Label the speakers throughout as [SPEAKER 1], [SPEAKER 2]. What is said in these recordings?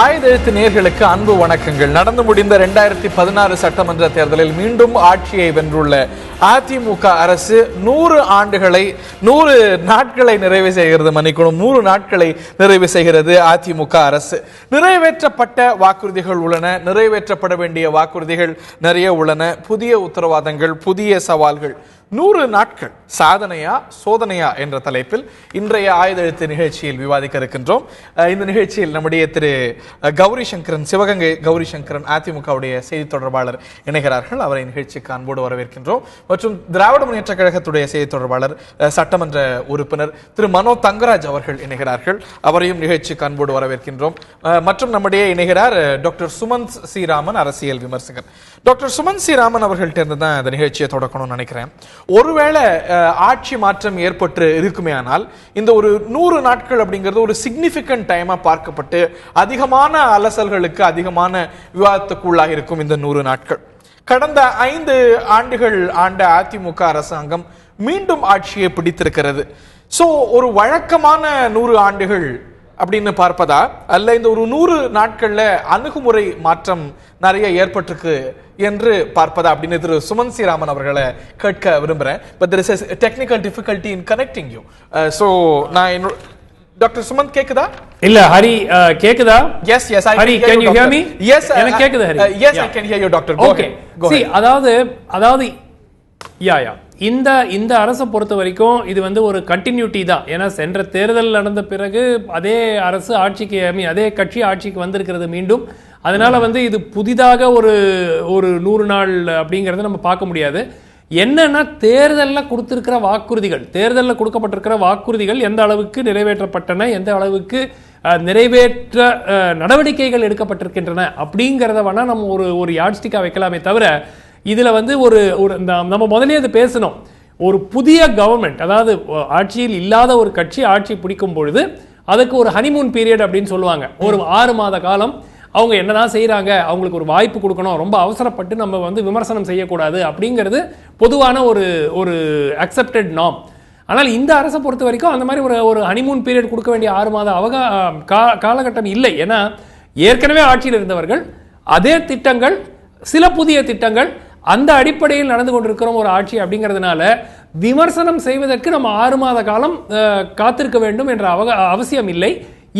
[SPEAKER 1] ஆயுதெழுத்து நேயர்களுக்கு அன்பு வணக்கங்கள். நடந்து முடிந்த 2016 சட்டமன்ற தேர்தலில் மீண்டும் ஆட்சியை வென்றுள்ள அதிமுக அரசு 100 நாட்களை நிறைவு செய்கிறது. 100 நாட்களை நிறைவு செய்கிறது அதிமுக அரசு. நிறைவேற்றப்பட்ட வாக்குறுதிகள் உள்ளன, நிறைவேற்றப்பட வேண்டிய வாக்குறுதிகள் நிறைய உள்ளன. புதிய உத்தரவாதங்கள், புதிய சவால்கள். 100 நாட்கள் சாதனையா சோதனையா என்ற தலைப்பில் இன்றைய ஆயுதெழுத்து நிகழ்ச்சியில் விவாதிக்க இருக்கின்றோம். இந்த நிகழ்ச்சியில் நம்முடைய திரு கௌரி சங்கரன், சிவகங்கை கௌரி சங்கரன், அதிமுகவுடைய செய்தி தொடர்பாளர் இணைகிறார்கள். அவரை நிகழ்ச்சிக்கு அன்போடு வரவேற்கின்றோம். மற்றும் திராவிட முன்னேற்ற கழகத்துடைய செய்தி தொடர்பாளர், சட்டமன்ற உறுப்பினர் திரு மனோ தங்கராஜ் அவர்கள் இணைகிறார்கள். அவரையும் நிகழ்ச்சிக்கு அன்போடு வரவேற்கின்றோம். மற்றும் நம்முடைய இணைகிறார் டாக்டர் சுமந்த் ஸ்ரீராமன், அரசியல் விமர்சகர். டாக்டர் சுமந்த் ஸ்ரீராமன் அவர்கள்ட்ட இருந்து தான் இந்த நிகழ்ச்சியை தொடக்கணும்னு நினைக்கிறேன். ஒருவேளை ஆட்சி மாற்றம் ஏற்பட்டு இருக்குமே ஆனால் இந்த ஒரு 100 நாட்கள் அப்படிங்கிறது ஒரு சிக்னிபிகன்ட் டைமா பார்க்கப்பட்டு அதிகமான அலசல்களுக்கு, அதிகமான விவாதத்துக்கு உள்ளாக இருக்கும். இந்த 100 நாட்கள் கடந்த 5 ஆண்டுகள் ஆண்ட அதிமுக அரசாங்கம் மீண்டும் ஆட்சியை பிடித்திருக்கிறது. சோ ஒரு வழக்கமான 100 ஆண்டுகள் அப்படின்னு பார்ப்பதா, அல்ல இந்த ஒரு 100 நாட்கள்ல அணுகுமுறை மாற்றம் நிறைய ஏற்பட்டிருக்கு என்று பார்ப்பதா அப்படின்னு திரு சுமந்த் ஸ்ரீராமன் அவர்களை கேட்க விரும்புறேன். But there is a technical difficulty in connecting you. So நான் டாக்டர் சுமந்த் கேக்குதா?
[SPEAKER 2] இல்ல ஹரி கேக்குதா?
[SPEAKER 1] Yes, I
[SPEAKER 2] Hari, can you hear me?
[SPEAKER 1] Yes,
[SPEAKER 2] எனக்கு கேக்குது Hari.
[SPEAKER 1] Yes, I can hear you, doctor. Go ahead.
[SPEAKER 2] See, அதாவது இந்த அரசை பொறுத்த வரைக்கும் இது வந்து ஒரு கண்டினியூட்டி தான். ஏன்னா சென்ற தேர்தல் நடந்த பிறகு அதே அரசு ஆட்சிக்கு, அதே கட்சி ஆட்சிக்கு வந்திருக்கிறது மீண்டும். அதனால வந்து இது புதிதாக ஒரு 100 நாள் அப்படிங்கறத நம்ம பார்க்க முடியாது. என்னன்னா தேர்தலில் கொடுத்திருக்கிற வாக்குறுதிகள், தேர்தலில் கொடுக்கப்பட்டிருக்கிற வாக்குறுதிகள் எந்த அளவுக்கு நிறைவேற்றப்பட்டன, எந்த அளவுக்கு நிறைவேற்ற நடவடிக்கைகள் எடுக்கப்பட்டிருக்கின்றன அப்படிங்கிறத வேணா நம்ம ஒரு யாட்ஸ்டிக்கா வைக்கலாமே தவிர, இதுல வந்து நம்ம முதலே அது பேசணும். ஒரு புதிய கவர்மெண்ட், அதாவது ஆட்சியில் இல்லாத ஒரு கட்சி ஆட்சி பிடிக்கும் பொழுது அதுக்கு ஒரு ஹனிமூன் பீரியட் அப்படின்னு சொல்லுவாங்க. ஒரு 6 மாத காலம் அவங்க என்னதான் செய்யறாங்க, அவங்களுக்கு ஒரு வாய்ப்பு கொடுக்கணும், ரொம்ப அவசரப்பட்டு நம்ம வந்து விமர்சனம் செய்யக்கூடாது அப்படிங்கிறது பொதுவான ஒரு அக்செப்டட் நார்ம். ஆனால் இந்த அரசை பொறுத்த வரைக்கும் அந்த மாதிரி ஒரு ஹனிமூன் பீரியட் கொடுக்க வேண்டிய 6 மாத காலகட்டம் இல்லை. ஏன்னா ஏற்கனவே ஆட்சியில் இருந்தவர்கள், அதே திட்டங்கள், சில புதிய திட்டங்கள், அந்த அடிப்படையில் நடந்து கொண்டிருக்கிறோம் ஒரு ஆட்சி. அப்படிங்கிறதுனால விமர்சனம் செய்வதற்கு நம்ம 6 மாத காலம் காத்திருக்க வேண்டும் என்ற அவசியம் இல்லை.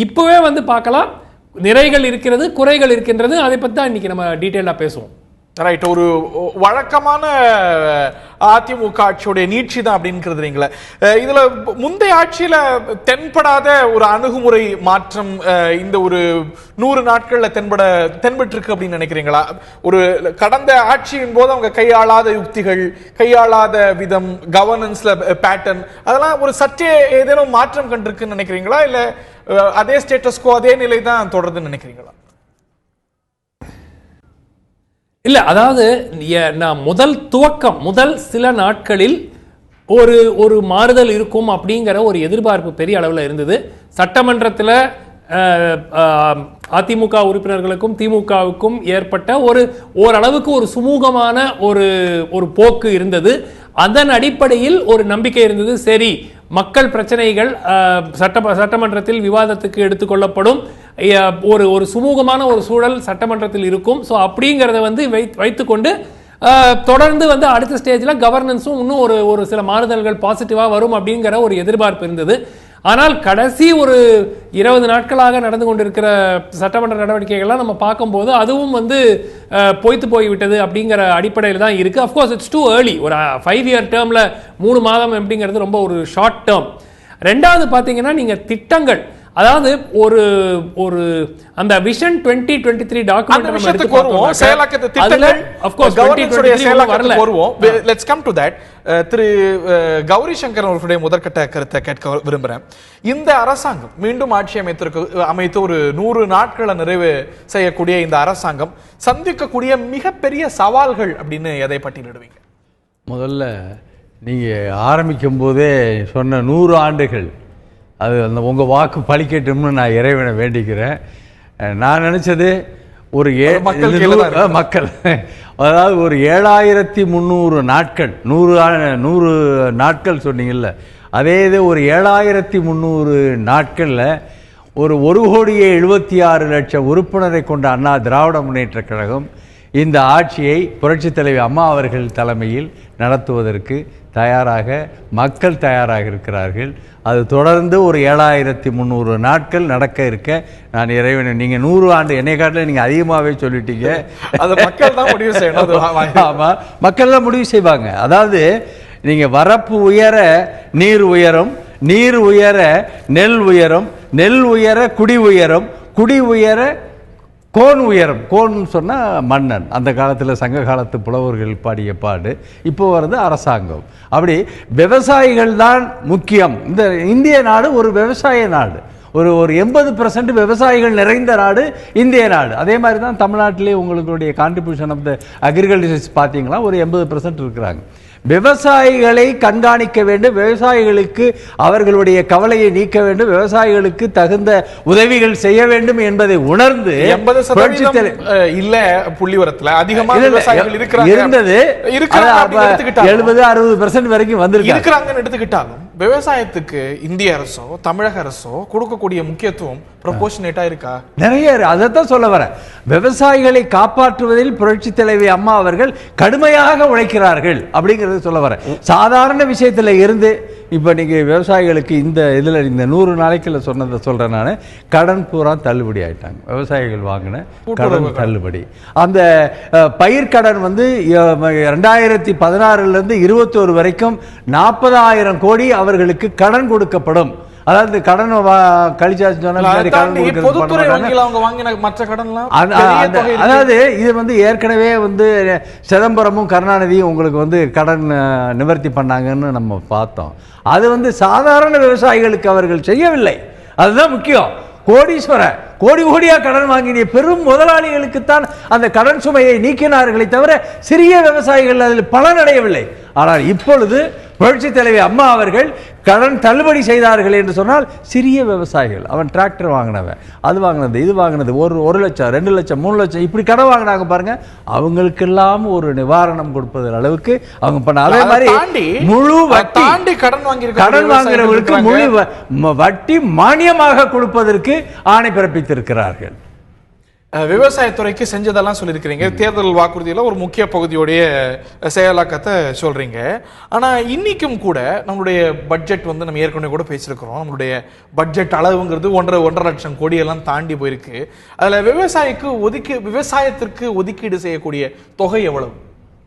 [SPEAKER 2] இப்பவே வந்து பார்க்கலாம், நிறைகள் இருக்கிறது, குறைகள் இருக்கின்றது. அதை பத்தி தான் இன்னைக்கு நம்ம டீடைலா பேசுவோம்.
[SPEAKER 1] ரைட். ஒரு வழக்கமான அதிமுக ஆட்சியுடைய நீட்சி தான் அப்படிங்கிறதுங்களா? இதுல முந்தைய ஆட்சியில தென்படாத ஒரு அணுகுமுறை மாற்றம் இந்த ஒரு 100 நாட்கள்ல தென்பட்டு இருக்கு அப்படின்னு நினைக்கிறீங்களா? ஒரு கடந்த ஆட்சியின் போது அவங்க கையாளாத யுக்திகள், கையாளாத விதம், கவர்னன்ஸ்ல பேட்டர்ன், அதெல்லாம் ஒரு சற்றே ஏதேனும் மாற்றம் கண்டிருக்குன்னு நினைக்கிறீங்களா? இல்ல அதே ஸ்டேட்டஸ்கோ, அதே நிலை தான் தொடர்ந்து நினைக்கிறீங்களா?
[SPEAKER 2] இல்ல, அதாவது நான் முதல் சில நாட்களில் ஒரு மாறுதல் இருக்கும் அப்படிங்கிற ஒரு எதிர்பார்ப்பு பெரிய அளவில் இருந்தது. சட்டமன்றத்தில் அதிமுக உறுப்பினர்களுக்கும் திமுகவுக்கும் ஏற்பட்ட ஓரளவுக்கு ஒரு சுமூகமான ஒரு போக்கு இருந்தது. அதன் அடிப்படையில் ஒரு நம்பிக்கை இருந்தது. சரி, மக்கள் பிரச்சனைகள் சட்டமன்றத்தில் விவாதத்துக்கு எடுத்துக்கொள்ளப்படும், ஒரு சுமூகமான ஒரு சூழல் சட்டமன்றத்தில் இருக்கும். ஸோ அப்படிங்கிறத வந்து வைத்துக்கொண்டு தொடர்ந்து வந்து அடுத்த ஸ்டேஜில் கவர்னன்ஸும் இன்னும் ஒரு சில மாறுதல்கள் பாசிட்டிவாக வரும் அப்படிங்கிற ஒரு எதிர்பார்ப்பு இருந்தது. ஆனால் கடைசி ஒரு 20 நாட்களாக நடந்து கொண்டிருக்கிற சட்டமன்ற நடவடிக்கைகள்லாம் நம்ம பார்க்கும்போது அதுவும் வந்து பொய்த்து போய்விட்டது அப்படிங்கிற அடிப்படையில் தான் இருக்கு. Of course it's too early. ஒரு 5 இயர் டேர்ம்ல 3 மாதம் அப்படிங்கிறது ரொம்ப ஒரு ஷார்ட் டேர்ம். ரெண்டாவது பார்த்தீங்கன்னா, நீங்க திட்டங்கள், அதாவது ஒரு அந்த விஷன் 2023 டாக்குமெண்ட் நம்ம எடுத்து வருவோம்.
[SPEAKER 1] செயலாக்கத்தை திட்டங்கள் ஆஃப் கோர்ஸ் கவர்னன்ஸோட செயலாக்கத்துக்கு வருவோம். Let's come to that. திரு கௌரி சங்கரன் அவர்களுடைய முதற்கட்ட கருத்தை கேட்க விரும்புறேன். இந்த அரசாங்கம் மீண்டும் ஆட்சி அமைத்து ஒரு 100 நாட்களை நிறைவு செய்யக்கூடிய இந்த அரசாங்கம் சந்திக்கக்கூடிய மிகப்பெரிய சவால்கள் அப்படின்னு எதை பட்டியலிடுவீங்க?
[SPEAKER 3] முதல்ல நீங்க ஆரம்பிக்கும் போதே சொன்ன 100 ஆண்டுகள், அது அந்த உங்கள் வாக்கு பலிக்கட்டும்னு நான் இறைவனை வேண்டிக்கிறேன். நான் நினச்சது ஒரு மக்கள், அதாவது ஒரு 7300 நாட்கள், 100 நாட்கள் சொன்னீங்கல்ல, அதே இது ஒரு 7300 நாட்களில் ஒரு 1,76,00,000 உறுப்பினரை கொண்ட அண்ணா திராவிட முன்னேற்ற கழகம் இந்த ஆட்சியை புரட்சித் தலைவி அம்மா அவர்கள் தலைமையில் நடத்துவதற்கு தயாராக மக்கள் தயாராக இருக்கிறார்கள். அது தொடர்ந்து ஒரு 7,300 நாட்கள் நடக்க இருக்க நான் இறைவனை, நீங்கள் 100 ஆண்டு என்னை காட்டில் நீங்கள் அதிகமாகவே சொல்லிட்டீங்க.
[SPEAKER 1] அது மக்கள் தான் முடிவு செய்யணும்.
[SPEAKER 3] ஆமாம், மக்கள் தான் முடிவு செய்வாங்க. அதாவது நீங்கள் வரப்பு உயர நீர் உயரும், நீர் உயர நெல் உயரும், நெல் உயர குடி உயரும், குடி உயர கோன் உயரம். கோன் சொன்னால் மன்னன். அந்த காலத்தில் சங்க காலத்து புலவர்கள் பாடிய பாடு. இப்போ வருது அரசாங்கம். அப்படி விவசாயிகள் தான் முக்கியம். இந்த இந்திய நாடு ஒரு விவசாய நாடு. ஒரு 80% விவசாயிகள் நிறைந்த நாடு இந்திய நாடு. அதே மாதிரி தான் தமிழ்நாட்டிலே உங்களுடைய கான்ட்ரிபியூஷன் ஆஃப் த அக்ரிகல்ச்சர் பார்த்தீங்களா ஒரு 80% இருக்கிறாங்க. விவசாயிகளை கண்காணிக்க வேண்டும், விவசாயிகளுக்கு அவர்களுடைய கவலையை நீக்க வேண்டும், விவசாயிகளுக்கு தகுந்த உதவிகள் செய்ய வேண்டும் என்பதை உணர்ந்து
[SPEAKER 1] 80% இல்ல புள்ளிவரத்துல அதிகமா விவசாயிகள் இருந்தது
[SPEAKER 3] 70-60% வரைக்கும்
[SPEAKER 1] வந்திருக்காங்கன்னு எடுத்துக்கிட்டாலும் விவசாயத்துக்கு இந்திய அரசோ தமிழக அரசோ கொடுக்கக்கூடிய முக்கியத்துவம் ப்ரொபோர்ஷனேட்டா இருக்கா?
[SPEAKER 3] நிறைய. அதைத்தான் சொல்ல வரேன். விவசாயிகளை காப்பாற்றுவதில் புரட்சி தலைவி அம்மா அவர்கள் கடுமையாக உழைக்கிறார்கள் அப்படிங்கிறது சொல்ல வரேன். சாதாரண விஷயத்துல இருந்து இப்ப நீங்க விவசாயிகளுக்கு இந்த 100 நாளைக்குள்ள சொன்னதை சொல்றேன் நான். கடன் பூரா தள்ளுபடி ஆயிட்டாங்க. விவசாயிகள் வாங்கின கடன் தள்ளுபடி. அந்த பயிர்க்கடன் 2016 இருந்து 21 வரைக்கும் 40,000 கோடி அவர்களுக்கு கடன் கொடுக்கப்படும். அதாவது கடன் கழிச்சாச்சு. அதாவது இது ஏற்கனவே சிதம்பரமும் கருணாநிதியும் உங்களுக்கு கடன் நிவர்த்தி பண்ணாங்கன்னு நம்ம பார்த்தோம். அது சாதாரண விவசாயிகளுக்கு அவர்கள் செய்யவில்லை. அதுதான் முக்கியம். கோடீஸ்வரர் கோடி கோடியா கடன் வாங்கிய பெரும் முதலாளிகளுக்குத்தான் அந்த கடன் சுமையை நீக்கினார்களே தவிர சிறிய விவசாயிகள் அதில் பலனடையவில்லை. ஆனால் இப்பொழுது புரட்சி தலைவி அம்மா அவர்கள் கடன் தள்ளுபடி செய்தார்கள் என்று சொன்னால் சிறிய விவசாயிகள், அவன் டிராக்டர் வாங்கினவன், அது வாங்கினது, இது வாங்கினது, 1 லட்சம் 2 லட்சம் 3 லட்சம் இப்படி கடன் வாங்கினாங்க பாருங்க, அவங்களுக்கெல்லாம் ஒரு நிவாரணம் கொடுப்பது அளவுக்கு அவங்க பண்ண. அதே மாதிரி முழு வட்டி கடன் வாங்குறவர்களுக்கு முழு வட்டி மானியமாக கொடுப்பதற்கு ஆணை பிறப்பித்திருக்கிறார்கள்.
[SPEAKER 1] விவசாயத்துறைக்கு செஞ்சதெல்லாம் சொல்லியிருக்கிறீங்க. தேர்தல் வாக்குறுதியில் ஒரு முக்கிய பகுதியோடைய செயலாக்கத்தை சொல்றீங்க. ஆனா இன்னைக்கும் கூட நம்மளுடைய பட்ஜெட் நம்ம ஏற்கனவே கூட பேசியிருக்கிறோம். நம்மளுடைய பட்ஜெட் அளவுங்கிறது 1.5 லட்சம் கோடி எல்லாம் தாண்டி போயிருக்கு. அதுல விவசாயத்திற்கு ஒதுக்கீடு செய்யக்கூடிய தொகை எவ்வளவு?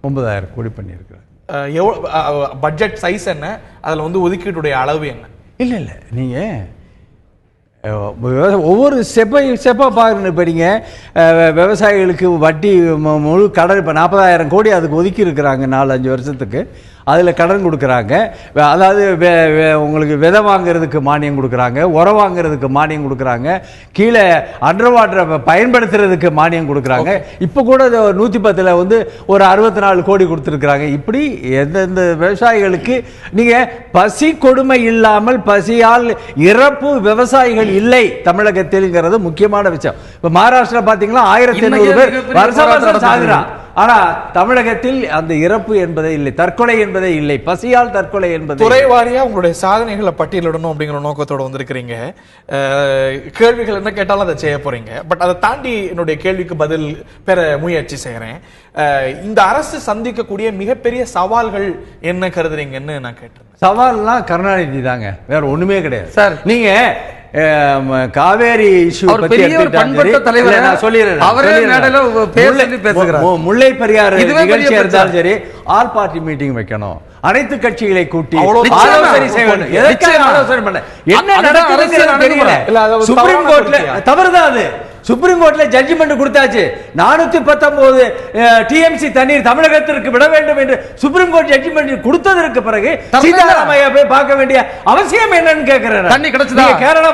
[SPEAKER 3] 9,000 கோடி பண்ணியிருக்கிறார்.
[SPEAKER 1] பட்ஜெட் சைஸ் என்ன? அதுல ஒதுக்கீட்டுடைய அளவு என்ன?
[SPEAKER 3] இல்ல நீங்க ஒவ்வொரு ஸ்டெப்பாக பாருங்க. இப்போ நீங்கள் விவசாயிகளுக்கு வட்டி முழு கடன் இப்போ 40,000 கோடி அதுக்கு ஒதுக்கி இருக்கிறாங்க 4-5 வருஷத்துக்கு. அதில் கடன் கொடுக்குறாங்க. அதாவது உங்களுக்கு விதை வாங்கிறதுக்கு மானியம் கொடுக்குறாங்க, உரம் வாங்கிறதுக்கு மானியம் கொடுக்குறாங்க, கீழே அண்டர் வாட்டரை பயன்படுத்துறதுக்கு மானியம் கொடுக்குறாங்க. இப்போ கூட 110ல் ஒரு 64 கோடி கொடுத்துருக்குறாங்க. இப்படி எந்தெந்த விவசாயிகளுக்கு நீங்கள் பசி கொடுமை இல்லாமல் பசியால் இறப்பு விவசாயிகள் இல்லை தமிழகத்தில்ங்கிறது முக்கியமான விஷயம். இப்போ மகாராஷ்டிரா பார்த்தீங்கன்னா 1,800 பேர் வருஷம் சாகுறான். ஆனா தமிழகத்தில் அந்த இறப்பு என்பதே இல்லை, தற்கொலை என்பதே இல்லை, பசியால் தற்கொலை என்பது.
[SPEAKER 1] துறை வாரியா உங்களுடைய சாதனைகளை பட்டியலிடணும் அப்படிங்கிற நோக்கத்தோட வந்திருக்கிறீங்க. கேள்விகள் என்ன கேட்டாலும் அதை செய்ய போறீங்க. பட் அதை தாண்டி என்னுடைய கேள்விக்கு பதில் பெற முயற்சி செய்யறேன். இந்த அரசு சந்திக்கக்கூடிய மிகப்பெரிய சவால்கள் என்ன கருதுறீங்கன்னு நான் கேட்டேன்.
[SPEAKER 3] சவால்லாம் கருணாநிதி தாங்க, வேற ஒண்ணுமே கிடையாது சார். நீங்க காவேரி முல்லை பெரியாறு நிகழ்ச்சி இருந்தாலும் சரி, ஆல் பார்ட்டி மீட்டிங் வைக்கணும், அனைத்து கட்சிகளை கூட்டி ஆலோசனை செய்யணும். ஆலோசனை பண்ண என்ன நடக்குதுன்னு தெரியல. சுப்ரீம் கோர்ட்ல தவறுதான் அது. சுப்ரீம் கோர்ட்ல ஜட்ஜ்மெண்ட் கொடுத்தாச்சு. 419 டிஎம்சி தண்ணீர் தமிழகத்திற்கு விட வேண்டும் என்று சுப்ரீம் கோர்ட் ஜட்ஜ்மெண்ட் கொடுத்ததற்கு பிறகு சீதாராமையா போய் பார்க்க வேண்டிய அவசியம் என்னன்னு கேட்கிறேன்.
[SPEAKER 2] தண்ணி கிடைச்சதா?
[SPEAKER 3] கேரளா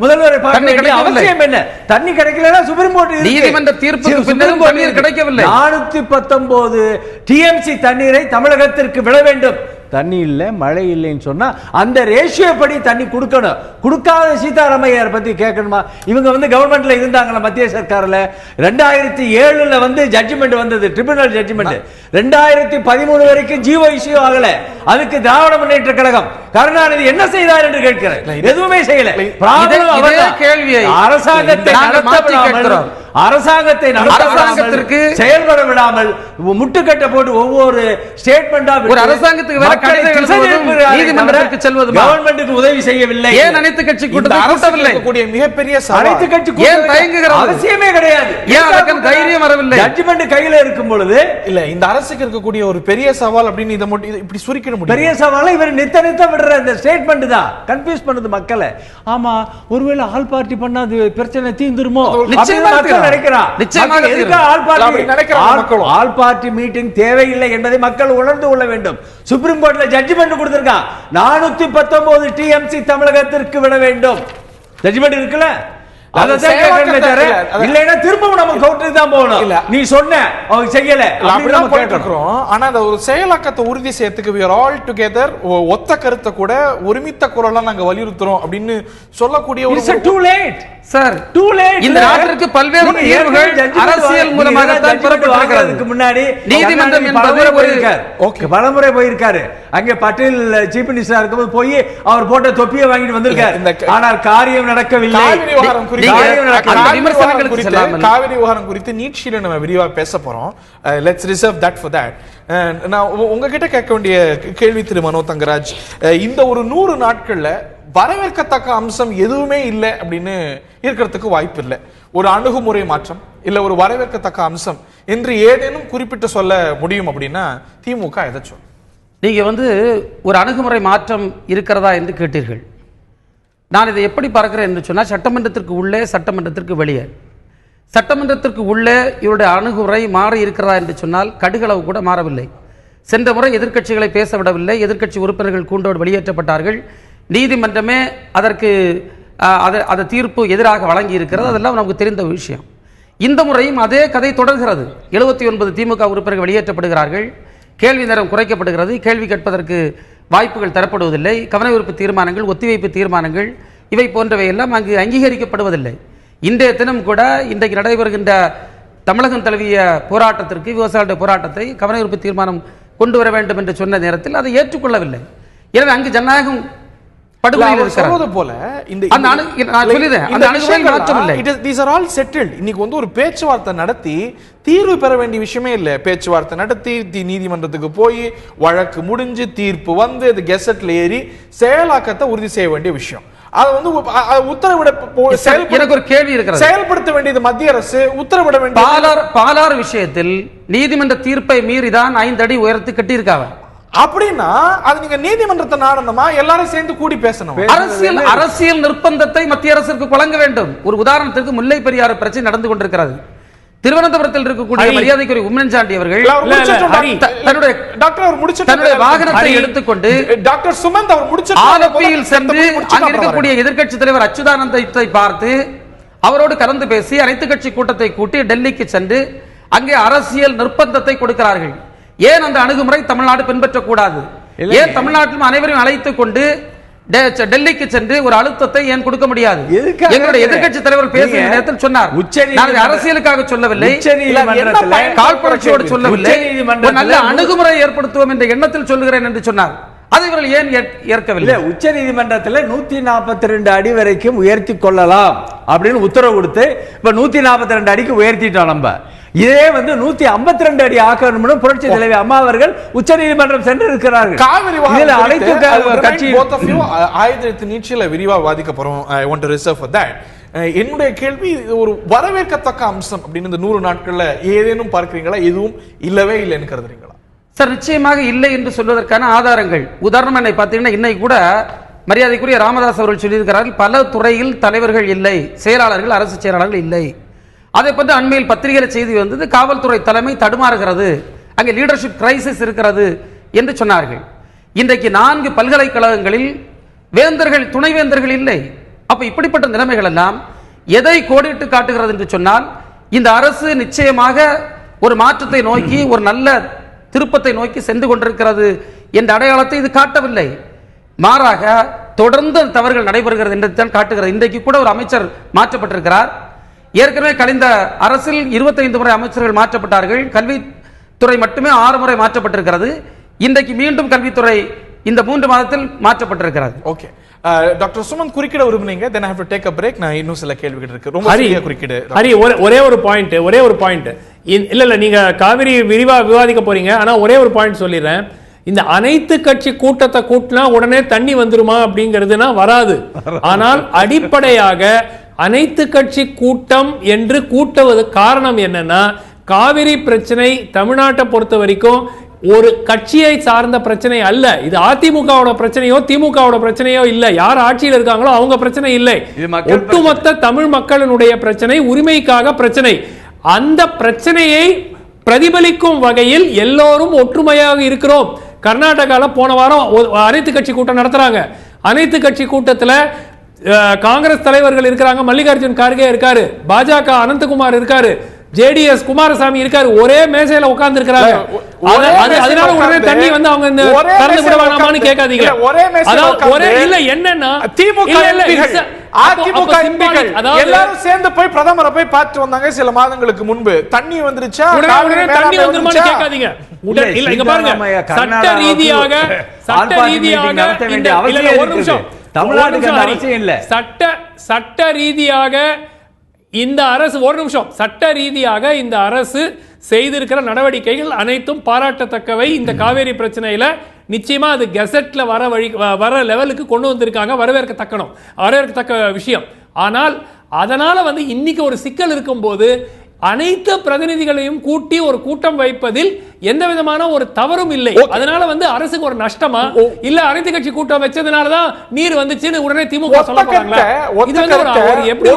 [SPEAKER 3] முதல்வரை பார்க்க வேண்டிய அவசியம் என்ன? தண்ணி கிடைக்கலன்னா சுப்ரீம் கோர்ட்
[SPEAKER 2] நீதிமன்ற தீர்ப்புக்கு பின்னரும் தண்ணீர் கிடைக்கவில்லை.
[SPEAKER 3] 419 டிஎம்சி தண்ணீரை தமிழகத்திற்கு விட வேண்டும். தண்ணி இல்லை, மழை இல்லைன்னு சொன்னா அந்த ரேஷியோ படி தண்ணி கொடுக்கணும். கொடுக்காத சீதாராமையார் பத்தி கேட்கணுமா? இவங்க வந்து கவர்மெண்ட்ல இருந்தாங்களா மத்திய சர்க்கார்ல? 2007 வந்து ஜட்ஜ்மெண்ட் வந்தது, ட்ரிபியூனல் ஜட்ஜ்மெண்ட். 2013 வரைக்கும் ஜீவோ இஷ்யூ ஆகல. அதுக்கு திராவிட முன்னேற்ற கழகம் கருணாநிதி என்ன செய்தார் என்று கேட்கிறேன். எதுவுமே செய்யல.
[SPEAKER 4] கேள்வியை
[SPEAKER 3] அரசாங்கத்தை அரசாங்கத்திற்கு செயல்பட விடாமல் முட்டுக்கட்டை போட்டு ஒவ்வொரு ஸ்டேட்மெண்டா
[SPEAKER 4] ஒரு அரசாங்கத்துக்கு வேற நீதிமன்றத்திற்கு செல்வது
[SPEAKER 3] கவர்மெண்ட்டுக்கு உதவி செய்யவில்லை.
[SPEAKER 4] ஏன் அனைத்து கட்சி கூட்டவில்லை?
[SPEAKER 1] மிகப்பெரிய
[SPEAKER 3] அனைத்து கட்சி
[SPEAKER 4] ஏன் தயங்குகிறது?
[SPEAKER 3] அவசியமே கிடையாது.
[SPEAKER 4] ஏன் அதற்கு தைரியம் வரவில்லை?
[SPEAKER 3] ஜட்ஜ்மெண்ட் கையில இருக்கும் பொழுது
[SPEAKER 1] இல்ல இந்த அரசுக்கு இருக்கக்கூடிய ஒரு பெரிய சவால் அப்படின்னு இதை மட்டும் இப்படி சுருக்கிட முடியும்.
[SPEAKER 3] பெரிய சவால் இவர் நித்த விடுற இந்த ஸ்டேட்மெண்ட் தான் கன்ஃபியூஸ் பண்ணுது மக்களை. ஆமா, ஒருவேளை ஆல் பார்ட்டி பண்ணா அது பிரச்சனை தீந்துருமோ நினைக்கிறான். ஆல் பார்ட்டி மீட்டிங் தேவையில்லை என்பதை மக்கள் உணர்ந்து கொள்ள வேண்டும். சுப்ரீம் கோர்ட்ல ஜட்ஜ்மெண்ட் கொடுத்திருக்கான். 419 டிஎம்சி தமிழகத்திற்கு விட வேண்டும். ஜட்ஜ்மெண்ட் இருக்குல்ல, திரும்பவும் நம்ம கவுண்டருக்கு தான் போகணும். நீ சொன்ன அவங்க செய்யல
[SPEAKER 1] கேட்டுக்கிறோம். ஆனா அந்த ஒரு செயலாக்கத்தை உறுதி செய்யறதுக்கு we are all together ஒத்த கருத்தை கூட ஒருமித்த குரலா நாங்க வலியுறுத்துறோம் அப்படின்னு சொல்லக்கூடிய ஒரு
[SPEAKER 3] too late
[SPEAKER 4] sir,
[SPEAKER 3] too late.
[SPEAKER 4] இந்த நாட்டிற்கு பல்வேறு தீர்வுகள் அரசியல் மூலமாக தான் பெறப்பட்டிருக்கிறது.
[SPEAKER 3] முன்னாடி
[SPEAKER 4] நீதிமன்றம் என்பது
[SPEAKER 3] பலமுறை போயிருக்காரு. அங்கே பட்டேல் சீஃப் மினிஸ்டரா இருக்கும்போது போய் அவர் போட்ட தொப்பியை வாங்கிட்டு வந்திருக்காரு. ஆனால் காரியம் நடக்கவில்லை.
[SPEAKER 1] காவிரி விவகாரம் குறித்து நீட்சியில நம்ம விரிவா பேச போறோம். Let's reserve that for that. நான் உங்ககிட்ட கேட்க வேண்டிய கேள்வி திரு மனோ தங்கராஜ், இந்த ஒரு 100 நாட்கள்ல வரவேற்கத்தக்க அம்சம் எதுவுமே இல்லை அப்படின்னு இருக்கிறதுக்கு வாய்ப்பு இல்லை. ஒரு அணுகுமுறை மாற்றம் இல்ல ஒரு வரவேற்கத்தக்க அம்சம் என்று ஏதேனும் குறிப்பிட்டு சொல்ல முடியும் அப்படின்னா திமுக எதை சொல்லும்?
[SPEAKER 4] நீங்க ஒரு அணுகுமுறை மாற்றம் இருக்கிறதா என்று கேட்டீர்கள். நான் இதை எப்படி பார்க்கிறேன் என்று சொன்னால், சட்டமன்றத்திற்கு உள்ளே சட்டமன்றத்திற்கு வெளியே. சட்டமன்றத்திற்கு உள்ளே இவருடைய அணுகுமுறை மாறி இருக்கிறதா என்று சொன்னால் கடுகளவு கூட மாறவில்லை. சென்ற முறை எதிர்க்கட்சிகளை பேச விடவில்லை. எதிர்க்கட்சி உறுப்பினர்கள் கூண்டோடு வெளியேற்றப்பட்டார்கள். நீதிமன்றமே அதற்கு அதை தீர்ப்பு எதிராக வழங்கி இருக்கிறது. அதெல்லாம் நமக்கு தெரிந்த விஷயம். இந்த முறையும் அதே கதை தொடர்கிறது. 79 திமுக உறுப்பினர்கள் வெளியேற்றப்படுகிறார்கள். கேள்வி நேரம் குறைக்கப்படுகிறது. கேள்வி கேட்பதற்கு வாய்ப்புகள் தரப்படுவதில்லை. கவனஈர்ப்பு தீர்மானங்கள், ஒத்திவைப்பு தீர்மானங்கள், இவை போன்றவை எல்லாம் அங்கு அங்கீகரிக்கப்படுவதில்லை. இன்றைய தினம் கூட இன்றைக்கு நடைபெறுகின்ற தமிழகம் தழுவிய போராட்டத்திற்கு, விவசாயிகளுடைய போராட்டத்தை கவனஈர்ப்பு தீர்மானம் கொண்டு வர வேண்டும் என்று சொன்ன நேரத்தில் அதை ஏற்றுக்கொள்ளவில்லை. எனவே அங்கு ஜனநாயகம்
[SPEAKER 1] ஒரு பேச்சுவார்த்தை நடத்தி தீர்வு பெற வேண்டிய விஷயமே இல்ல. பேச்சுவார்த்தை நடத்தி நீதிமன்றத்துக்கு போய் வழக்கு முடிஞ்சு தீர்ப்பு வந்து அது கெசட்ல ஏறி செயலாக்கத்தை உறுதி செய்ய வேண்டிய விஷயம். அது உத்தரவிட
[SPEAKER 4] எனக்கு ஒரு கேள்வி இருக்கிறது.
[SPEAKER 1] செயல்படுத்த வேண்டியது மத்திய அரசு. உத்தரவிட வேண்டிய
[SPEAKER 4] பாலாறு விஷயத்தில் நீதிமன்ற தீர்ப்பை மீறிதான் 5 அடி உயரத்து கட்டியிருக்காங்க.
[SPEAKER 1] அப்படின்னா அது நீங்க நீதிமன்றத்தை நாடணுமா? எல்லாரும் சேர்ந்து கூடி பேசணும்.
[SPEAKER 4] அரசியல் நிர்பந்தத்தை மத்திய அரசுக்கு வழங்க வேண்டும். ஒரு உதாரணத்திற்கு முல்லை பெரியாறு பிரச்சனை நடந்து கொண்டிருக்கிறது. திருவனந்தபுரத்தில் இருக்கக்கூடிய மரியாதைக்குரிய உம்மன் சாண்டி அவர்கள் தன்னுடைய வாகனத்தை எடுத்துக்கொண்டு
[SPEAKER 1] டாக்டர் சுமந்த் அவர் முடிச்சு
[SPEAKER 4] ஆலப்பியில் சென்று அங்க இருக்கக்கூடிய எதிர்க்கட்சி தலைவர் அச்சுதானந்தத்தை பார்த்து அவரோடு கலந்து பேசி அனைத்து கட்சி கூட்டத்தை கூட்டி டெல்லிக்கு சென்று அங்கே அரசியல் நிர்பந்தத்தை கொடுக்கிறார்கள். ஏன் அந்த அணுகுமுறை தமிழ்நாடு பின்பற்றக்கூடாது? ஏன் தமிழ்நாட்டிலும் அனைவரையும் அழைத்துக் கொண்டு டெல்லிக்கு சென்று ஒரு அழுத்தத்தை ஏன் கொடுக்க முடியாது? எங்களுடைய எதிர்க்கட்சி தலைவர் பேசிய நேரத்தில் சொன்னார், அரசியலுக்காக சொல்லவில்லை, காழ்ப்புணர்ச்சியோடு சொல்லவில்லை, நல்ல அணுகுமுறை ஏற்படுத்துவோம் என்ற எண்ணத்தில் சொல்லுகிறேன் என்று சொன்னார். அதை இவர்கள் ஏன் ஏற்கவில்லை?
[SPEAKER 3] உச்ச நீதிமன்றத்தில் 142 அடி வரைக்கும் உயர்த்தி கொள்ளலாம் அப்படின்னு உத்தரவு கொடுத்து இப்ப 142 அடிக்கு உயர்த்திட்டோம். நம்ம இதே 152 அடி ஆக்கணும்னு புரட்சி தலைவி அம்மா அவர்கள் உச்ச நீதிமன்றம் சென்று இருக்கிறார்கள்.
[SPEAKER 1] அனைத்து நீட்சியில விரிவா வாதிக்க போறோம். I want to reserve for that. என்னுடைய கேள்வி, ஒரு வரவேற்கத்தக்க அம்சம் அப்படின்னு இந்த 100 நாட்கள்ல ஏதேனும் பார்க்கிறீங்களா? எதுவும் இல்லவே இல்லைன்னு கருதுறீங்களா?
[SPEAKER 4] சார், நிச்சயமாக இல்லை என்று சொல்வதற்கான ஆதாரங்கள் உதாரணம் என்னை பார்த்தீங்கன்னா, இன்னைக்கு கூட மரியாதைக்குரிய ராமதாஸ் அவர்கள் சொல்லியிருக்கிறார்கள், பல துறையில் தலைவர்கள் இல்லை, செயலாளர்கள், அரசு செயலாளர்கள் இல்லை. அதை பற்றி அண்மையில் பத்திரிகையில் செய்தி வந்தது, காவல்துறை தலைமை தடுமாறுகிறது, அங்கே லீடர்ஷிப் கிரைசிஸ் இருக்கிறது என்று சொன்னார்கள். இன்றைக்கு 4 பல்கலைக்கழகங்களில் வேந்தர்கள், துணைவேந்தர்கள் இல்லை. அப்ப இப்படிப்பட்ட நிலைமைகள் எல்லாம் எதை கோடிட்டு காட்டுகிறது என்று சொன்னால், இந்த அரசு நிச்சயமாக ஒரு மாற்றத்தை நோக்கி, ஒரு நல்ல திருப்பத்தை நோக்கி சென்று கொண்டிருக்கிறது என்ற அடையாளத்தை இது காட்டவில்லை. மாறாக தொடர்ந்து தவறுகள் நடைபெறுகிறது என்று தான் காட்டுகிறது. இன்றைக்கு கூட ஒரு அமைச்சர் மாற்றப்பட்டிருக்கிறார். ஏற்கனவே கழிந்த அரசில் 25 முறை அமைச்சர்கள் மாற்றப்பட்டார்கள். கல்வித்துறை மட்டுமே 6 முறை மாற்றப்பட்டிருக்கிறது. இன்றைக்கு மீண்டும் கல்வித்துறை இந்த 3 மாதத்தில் மாற்றப்பட்டிருக்கிறது.
[SPEAKER 1] ஓகே, டாக்டர் சுமன் குறுக்கிட விரும்புனீங்க, then I have to take a break. நான் இன்னும் சில கேள்விகள் இருக்கு. ரொம்ப சரியா குறுக்கிடு.
[SPEAKER 2] ஹரி, ஒரே ஒரு பாயிண்ட் இல்ல நீங்க காவிரி விரிவா விவாதிக்க போறீங்க. ஆனா ஒரே ஒரு பாயிண்ட் சொல்லிடுறேன். இந்த அனைத்து கட்சி கூட்டத்தை கூட்டினா உடனே தண்ணி வந்துருமா அப்படிங்கிறதுனா வராது. ஆனால் அடிப்படையாக அனைத்து கட்சி கூட்டம் என்று கூட்டுவது காரணம் என்னன்னா, காவிரி பிரச்சனை தமிழ்நாட்டை பொறுத்த வரைக்கும் ஒரு கட்சியை சார்ந்த பிரச்சனை அல்ல. இது அதிமுகவோட பிரச்சனையோ திமுகவோட பிரச்சனையோ இல்ல. யார் ஆட்சியில் இருக்காங்களோ அவங்க பிரச்சனை இல்லை. ஒட்டுமொத்த தமிழ் மக்களினுடைய பிரச்சனை, உரிமைக்காக பிரச்சனை. அந்த பிரச்சனையை பிரதிபலிக்கும் வகையில் எல்லோரும் ஒற்றுமையாக இருக்கிறோம். கர்நாடகால போன வாரம் அனைத்து கட்சி கூட்டம் நடத்துறாங்க. அனைத்து கட்சி கூட்டத்தில் காங்கிரஸ் தலைவர்கள் இருக்கிறாங்க, மல்லிகார்ஜுன் கார்கே இருக்காரு, பாஜக அனந்தகுமார் இருக்காரு, ஜேடிஎஸ் குமாரசாமி இருக்காரு. ஒரே மேசையில உட்கார்ந்து இருக்காங்க. அதனால உடனே தண்ணி வந்து அவங்க இந்த கலந்து விட வேணாமான்னு கேட்காதீங்க. ஒரே இல்ல என்னன்னா
[SPEAKER 1] திமுக அதிமுக எம்பிகள் எல்லாரும் சேர்ந்து போய் பிரதமரை போய் பார்த்து வந்தாங்க சில மாதங்களுக்கு முன்பு. தண்ணி வந்துருச்சா,
[SPEAKER 2] தண்ணி வந்துருமான்னு கேட்காதீங்க. இல்ல இங்க பாருங்க, சட்ட ரீதியாக ஒரு நிமிஷம், சட்ட ரீதியாக இந்த அரசு ஒரு நிமிஷம் சட்ட ரீதியாக இந்த அரசு செய்திருக்கிற நடவடிக்கைகள் அனைத்தும் பாராட்டத்தக்கவை. இந்த காவேரி பிரச்சனையில நிச்சயமா அது கெசட்ல வர லெவலுக்கு கொண்டு வந்திருக்காங்க. வரவேற்கத்தக்க விஷயம். ஆனால் அதனால வந்து இன்னைக்கு ஒரு சிக்கல் இருக்கும் போது அனைத்து பிரதிநிதிகளையும் கூட்டி ஒரு கூட்டம் வைப்பதில் எந்த விதமான ஒரு தவறும் இல்லை. அதனால வந்து அரசுக்கு ஒரு நஷ்டமா இல்ல அனைத்து கட்சி கூட்டம் வச்சதுனாலதான் நீர் வந்துச்சுன்னு உடனே திமுக சொல்ல போறாங்களா? எப்படி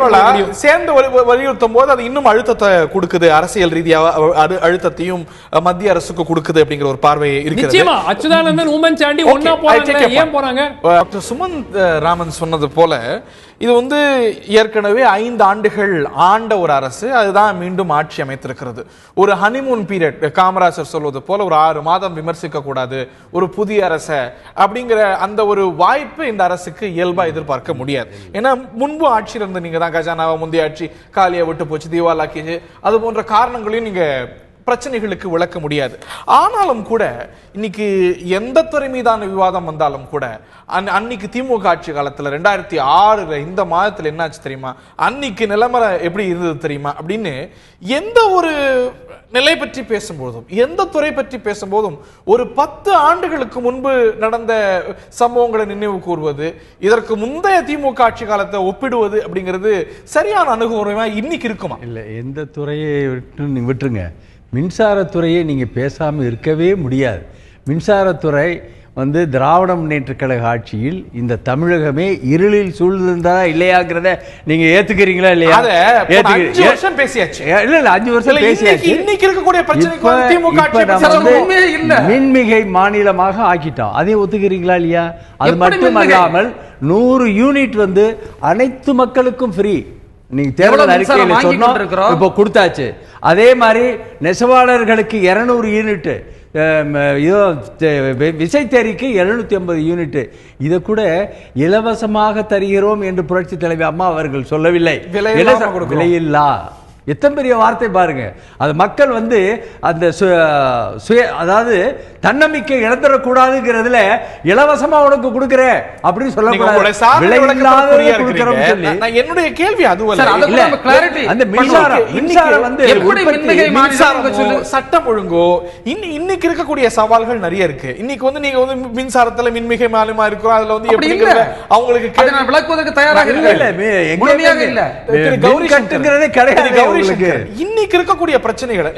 [SPEAKER 2] ஒரு
[SPEAKER 1] சேர்ந்து வலியுறுத்தும் போது அது இன்னும் அழுத்தத்தை கொடுக்குது, அரசியல் ரீதியாக அழுத்தத்தையும் மத்திய அரசுக்கு கொடுக்குது அப்படிங்கிற ஒரு பார்வை இருக்கு.
[SPEAKER 2] நிச்சயமா அச்சுதானந்தன் உமன் சாண்டி ஒன்னா போறாங்க. ஏன் போறாங்க?
[SPEAKER 1] டாக்டர் சுமந்த் ராமன் சொன்னது போல இது வந்து ஏற்கனவே 5 ஆண்டுகள் ஆண்ட ஒரு அரசு, அதுதான் மீண்டும் ஆட்சி அமைத்திருக்கிறது. ஒரு ஹனிமூன் பீரியட், காமராஜர் சொல்வது போல ஒரு 6 மாதம் விமர்சிக்க கூடாது ஒரு புதிய அரசை அப்படிங்கிற அந்த ஒரு வாய்ப்பு இந்த அரசுக்கு இயல்பா எதிர்பார்க்க முடியாது. ஏன்னா முன்பு ஆட்சியில் இருந்து நீங்க தான் கஜானாவை முந்தைய ஆட்சி காலியா விட்டு போச்சு, திவாலாக்கிச்சு, அது போன்ற காரணங்களையும் நீங்க பிரச்சனைகளுக்கு விளக்க முடியாது. ஆனாலும் கூட இன்னைக்கு எந்த துறை மீதான விவாதம் வந்தாலும் கூட அன்னைக்கு திமுக ஆட்சி காலத்துல 2006 இந்த மாதத்துல என்னாச்சு தெரியுமா, அன்னைக்கு நிலைமை எப்படி இருந்தது தெரியுமா அப்படின்னு எந்த ஒரு நிலை பற்றி பேசும்போதும் எந்த துறை பற்றி பேசும்போதும் ஒரு 10 ஆண்டுகளுக்கு முன்பு நடந்த சம்பவங்களை நினைவு கூறுவது, இதற்கு முந்தைய திமுக ஆட்சி காலத்தை ஒப்பிடுவது அப்படிங்கிறது சரியான அணுகுமுறையா இன்னைக்கு இருக்குமா?
[SPEAKER 3] இல்ல, எந்த துறையை விட்டுருங்க, மின்சாரத்துறையை நீங்கள் பேசாமல் இருக்கவே முடியாது. மின்சாரத்துறை வந்து திராவிட முன்னேற்ற கழக ஆட்சியில் இந்த தமிழகமே இருளில் சூழ்ந்திருந்தா இல்லையாங்கிறத நீங்க ஏத்துக்கிறீங்களா இல்லையா?
[SPEAKER 1] 5 வருஷம் பேசியாச்சு.
[SPEAKER 3] இல்ல 5 வருஷம் பேசியாச்சு.
[SPEAKER 1] இன்னைக்கு இருக்கக்கூடிய
[SPEAKER 3] மின்மிகை மாநிலமாக ஆக்கிட்டோம், அதை ஒத்துக்கிறீங்களா இல்லையா? அது மட்டுமல்லாமல் 100 யூனிட் வந்து அனைத்து மக்களுக்கும் ஃப்ரீ. நீங்க தேர்தல் அறிக்கையில சொன்னோம், இப்போ கொடுத்தாச்சு. அதே மாதிரி நெசவாளர்களுக்கு 200 யூனிட், விசைத்தறிக்கு 750 யூனிட், இதை கூட இலவசமாக தருகிறோம் என்று புரட்சி தலைவி அம்மா அவர்கள் சொல்லவில்லை. விலையில்லா, எத்தனை பெரிய வார்த்தை பாருங்க. அது மக்கள் வந்து அந்த அதாவது தன்னம்பிக்கை இழந்துடக்கூடாதுங்கிறதுல இலவசமா உனக்கு கொடுக்கிறேன் அப்படின்னு சொல்லக்கூடாது.
[SPEAKER 1] என்னுடைய கேள்வி அதுவல்ல,
[SPEAKER 3] அந்த மின்சாரம் வந்து
[SPEAKER 1] சட்டம் ஒழுங்கோ இன்னைக்கு இருக்கக்கூடிய சவால்கள் நிறைய இருக்கு. இன்னைக்கு வந்து நீங்க வந்து மின்சாரத்துல மின்மிகை மாநிலமா இருக்கிறோம், அதுல வந்து எப்படி அவங்களுக்கு
[SPEAKER 4] விளக்குவதற்கு தயாராக
[SPEAKER 3] இல்ல கிடையாது.
[SPEAKER 1] இன்னைக்கு இருக்கக்கூடிய பிரச்சனைகள்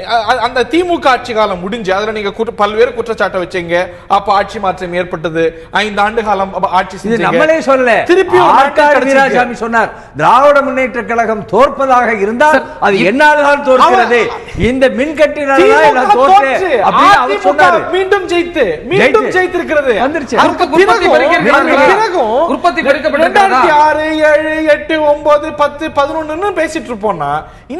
[SPEAKER 1] அந்த திமுக ஆட்சி காலம் முடிஞ்சு அதுல நீங்க பல்வேறு குற்றச்சாட்டை வச்சீங்க. அப்ப ஆட்சி மாற்றம் ஏற்பட்டது, 5 ஆண்டு காலம் ஆட்சி செஞ்சீங்க.
[SPEAKER 3] நம்மளே சொல்ல, திருப்பி வீராசாமி சொன்னார், திராவிட முன்னேற்ற கழகம் தோற்பதாக இருந்தால் அது என்னால்தான் தோற்கிறது, இந்த மின்கட்டினால் அவர் சொன்னார்.
[SPEAKER 1] மீண்டும் ஜெயித்து மீண்டும் ஜெயித்திருக்கிறது. உற்பத்தி 2006, 7, 8, 9, 10, 11 பேசிட்டு இருப்போம்னா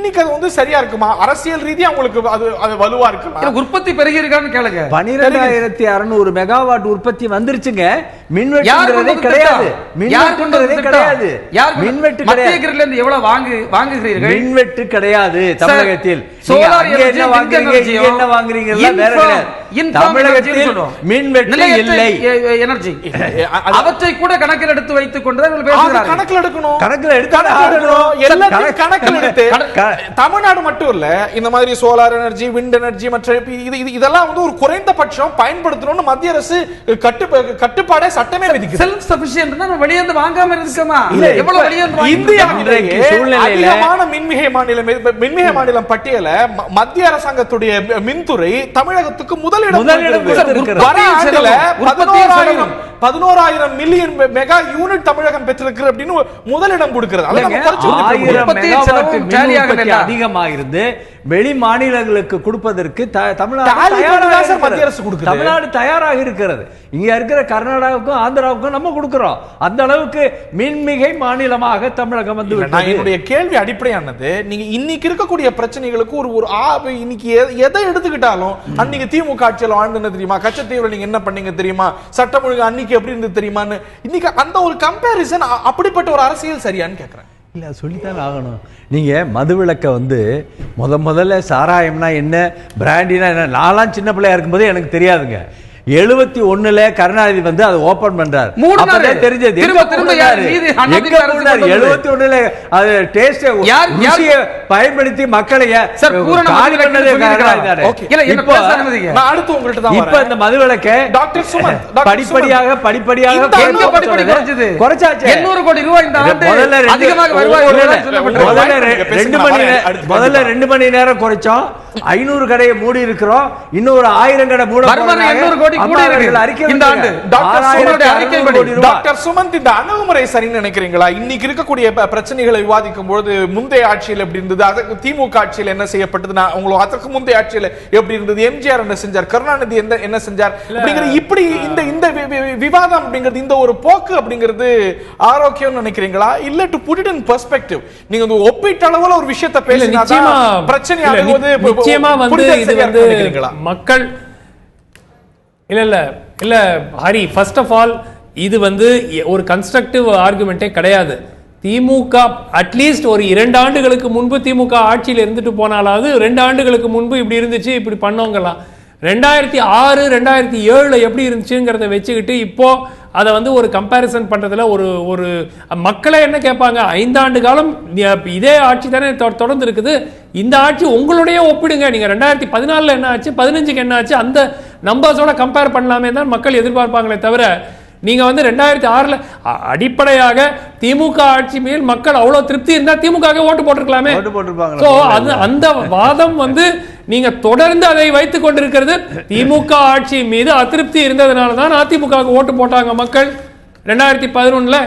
[SPEAKER 1] இன்னைக்கு அது வந்து சரியா இருக்குமா? அரசியல் ரீதியா உங்களுக்கு அது வலுவா இருக்குமா?
[SPEAKER 4] உற்பத்தி பெருகி இருக்கான்னு கேளுங்க.
[SPEAKER 3] 12,600 மெகாவாட் உற்பத்தி வந்துருச்சுங்க. மின்வெட்டுங்கிறதே கிடையாது. மின்வெட்டுங்கிறதே கிடையாது. மின்வெட்டு கிடையாது.
[SPEAKER 4] எவ்வளவு வாங்குகிறீர்கள்?
[SPEAKER 3] மின்வெட்டு கிடையாது தமிழகத்தில்.
[SPEAKER 4] சோலார்
[SPEAKER 3] என்ன வாங்குறீங்க, இங்க என்ன வாங்குறீங்க? தமிழகத்தில் மின்வெட்டு இல்லை.
[SPEAKER 4] எனர்ஜி அவற்றை கூட கணக்கில் எடுத்து வைத்துக் கொண்டு
[SPEAKER 1] கணக்கில் எடுக்கணும்.
[SPEAKER 3] கணக்கில் எடுத்து
[SPEAKER 1] தமிழ்நாடு மட்டும் இல்ல, இந்த மாதிரி சோலார் எனர்ஜி, விண்ட் எனர்ஜி மற்ற இதெல்லாம் வந்து ஒரு குறைந்தபட்சம் பயன்படுத்தணும்னு மத்திய அரசு கட்டுப்பாடே சட்டமே விதிக்குது.
[SPEAKER 4] செல்ஃப் சஃபிஷியன்ட்னா வெளிய இருந்து வாங்காம இருக்கமா? எவ்வளவு வெளிய இருந்து
[SPEAKER 1] இந்தியாவிலேயே அதிகமான மின்மிகை மாநிலம் பட்டியல மத்திய அரசாங்கத்துடைய மின்துறை தமிழகத்துக்கு முதலிடம். 11,000 மில்லியன் மெகா யூனிட் தமிழகம் பெற்றிருக்கு அப்படின்னு முதலிடம் கொடுக்கிறது.
[SPEAKER 3] அதிகமாக இருந்து வெளி மாநிலங்களுக்கு கொடுப்பதற்கு தமிழ்நாடு தயாராக இருக்கிறது. இங்க இருக்கிற கர்நாடகாவுக்கும் ஆந்திராவுக்கும் நம்ம கொடுக்கிறோம். அந்த அளவுக்கு மின்மிகை மாநிலமாக தமிழகம் வந்து.
[SPEAKER 1] என்னுடைய கேள்வி அடிப்படையானது, நீங்க இன்னைக்கு இருக்கக்கூடிய பிரச்சனைகளுக்கு ஒரு இன்னைக்கு எதை எடுத்துக்கிட்டாலும் அன்னைக்கு திமுக ஆட்சியில் வாழ்ந்து தெரியுமா, கச்சத்தீவுல நீங்க என்ன பண்ணீங்க தெரியுமா, சட்டம் ஒழுங்கு அன்னைக்கு எப்படி இருந்து தெரியுமான்னு இன்னைக்கு அந்த ஒரு கம்பேரிசன், அப்படிப்பட்ட ஒரு அரசியல் சரியான்னு கேட்கிறேன்.
[SPEAKER 3] இல்லை, சொல்லித்தான் ஆகணும். நீங்கள் மதுவிலக்கை வந்து முதல்ல சாராயம்னா என்ன, பிராண்டினா என்ன, நான்லாம் சின்ன பிள்ளையா இருக்கும்போது எனக்கு தெரியாதுங்க. 71 கருணாநிதி வந்து அதை ஓபன் பண்றாரு. தெரிஞ்சது 71 அது டேஸ்ட் பயன்படுத்தி மக்களை இப்ப இந்த மதுவிலக்கை படிப்படியாக குறைச்சாச்சு.
[SPEAKER 4] 800 கோடி ரூபாய் இந்த ஆண்டு
[SPEAKER 3] முதல்ல 2 மணி நேரம் குறைச்சோம். 500 கடையை மூடி இருக்கிறோம். இன்னொரு 1000 கடை மூட
[SPEAKER 1] டாக்டர் சுமந்த், இந்த அணுகுமுறை சரின்னு நினைக்கிறீங்களா? இன்னைக்கு இருக்கக்கூடிய பிரச்சனைகளை விவாதிக்கும் பொழுது முந்தைய ஆட்சியில் எப்படி இருந்தது, அதற்கு திமுக ஆட்சியில் என்ன செய்யப்பட்டது, அதற்கு முந்தைய ஆட்சியில் எப்படி இருந்தது, எம்ஜிஆர் என்ன செஞ்சார், கருணாநிதி என்ன செஞ்சார் அப்படிங்கிற இப்படி இந்த விவாதம் அப்படிங்கிறது, இந்த ஒரு போக்கு அப்படிங்கிறது ஆரோக்கியம் நினைக்கிறீங்களா? இல்ல to put it in perspective, நீங்க ஒப்பீட்டு அளவுல ஒரு விஷயத்தை பேசினா பிரச்சனையாக
[SPEAKER 2] நிச்சயமா வந்து இது வந்து மக்கள் இல்ல ஹரி, ஃபர்ஸ்ட் ஆஃப் ஆல் இது வந்து ஒரு கன்ஸ்ட்ரக்டிவ் ஆர்குமெண்டே கிடையாது. திமுக அட்லீஸ்ட் ஒரு 2 ஆண்டுகளுக்கு முன்பு திமுக ஆட்சியில் இருந்துட்டு போனாலாவது 2 ஆண்டுகளுக்கு முன்பு இப்படி இருந்துச்சு, இப்படி பண்ணவங்கலாம் 2006 2007 எப்படி இருந்துச்சுங்கிறத வச்சுக்கிட்டு இப்போ அதை வந்து ஒரு கம்பேரிசன் பண்றதுல ஒரு மக்களை என்ன கேட்பாங்க, 5 ஆண்டு காலம் இதே ஆட்சி தானே தொடர்ந்து இருக்குது, இந்த ஆட்சி உங்களுடைய ஒப்பிடுங்க, நீங்க 2014 என்ன ஆச்சு, 15க்கு என்ன ஆச்சு, அந்த நம்பர்ஸோட கம்பேர் பண்ணலாமே தான் மக்கள் எதிர்பார்ப்பாங்களே தவிர, நீங்க வந்து 2006 அடிப்படையாக திமுக ஆட்சி மேல் மக்கள் அவ்வளவு திருப்தி இருந்தா திமுக ஓட்டு போட்டிருக்கலாமே. அந்த வாதம் வந்து நீங்க தொடர்ந்து அதை வைத்துக் கொண்டிருக்கிறது. திமுக ஆட்சி மீது அதிருப்தி இருந்ததுனால தான் அதிமுக ஓட்டு போட்டாங்க மக்கள் 2011.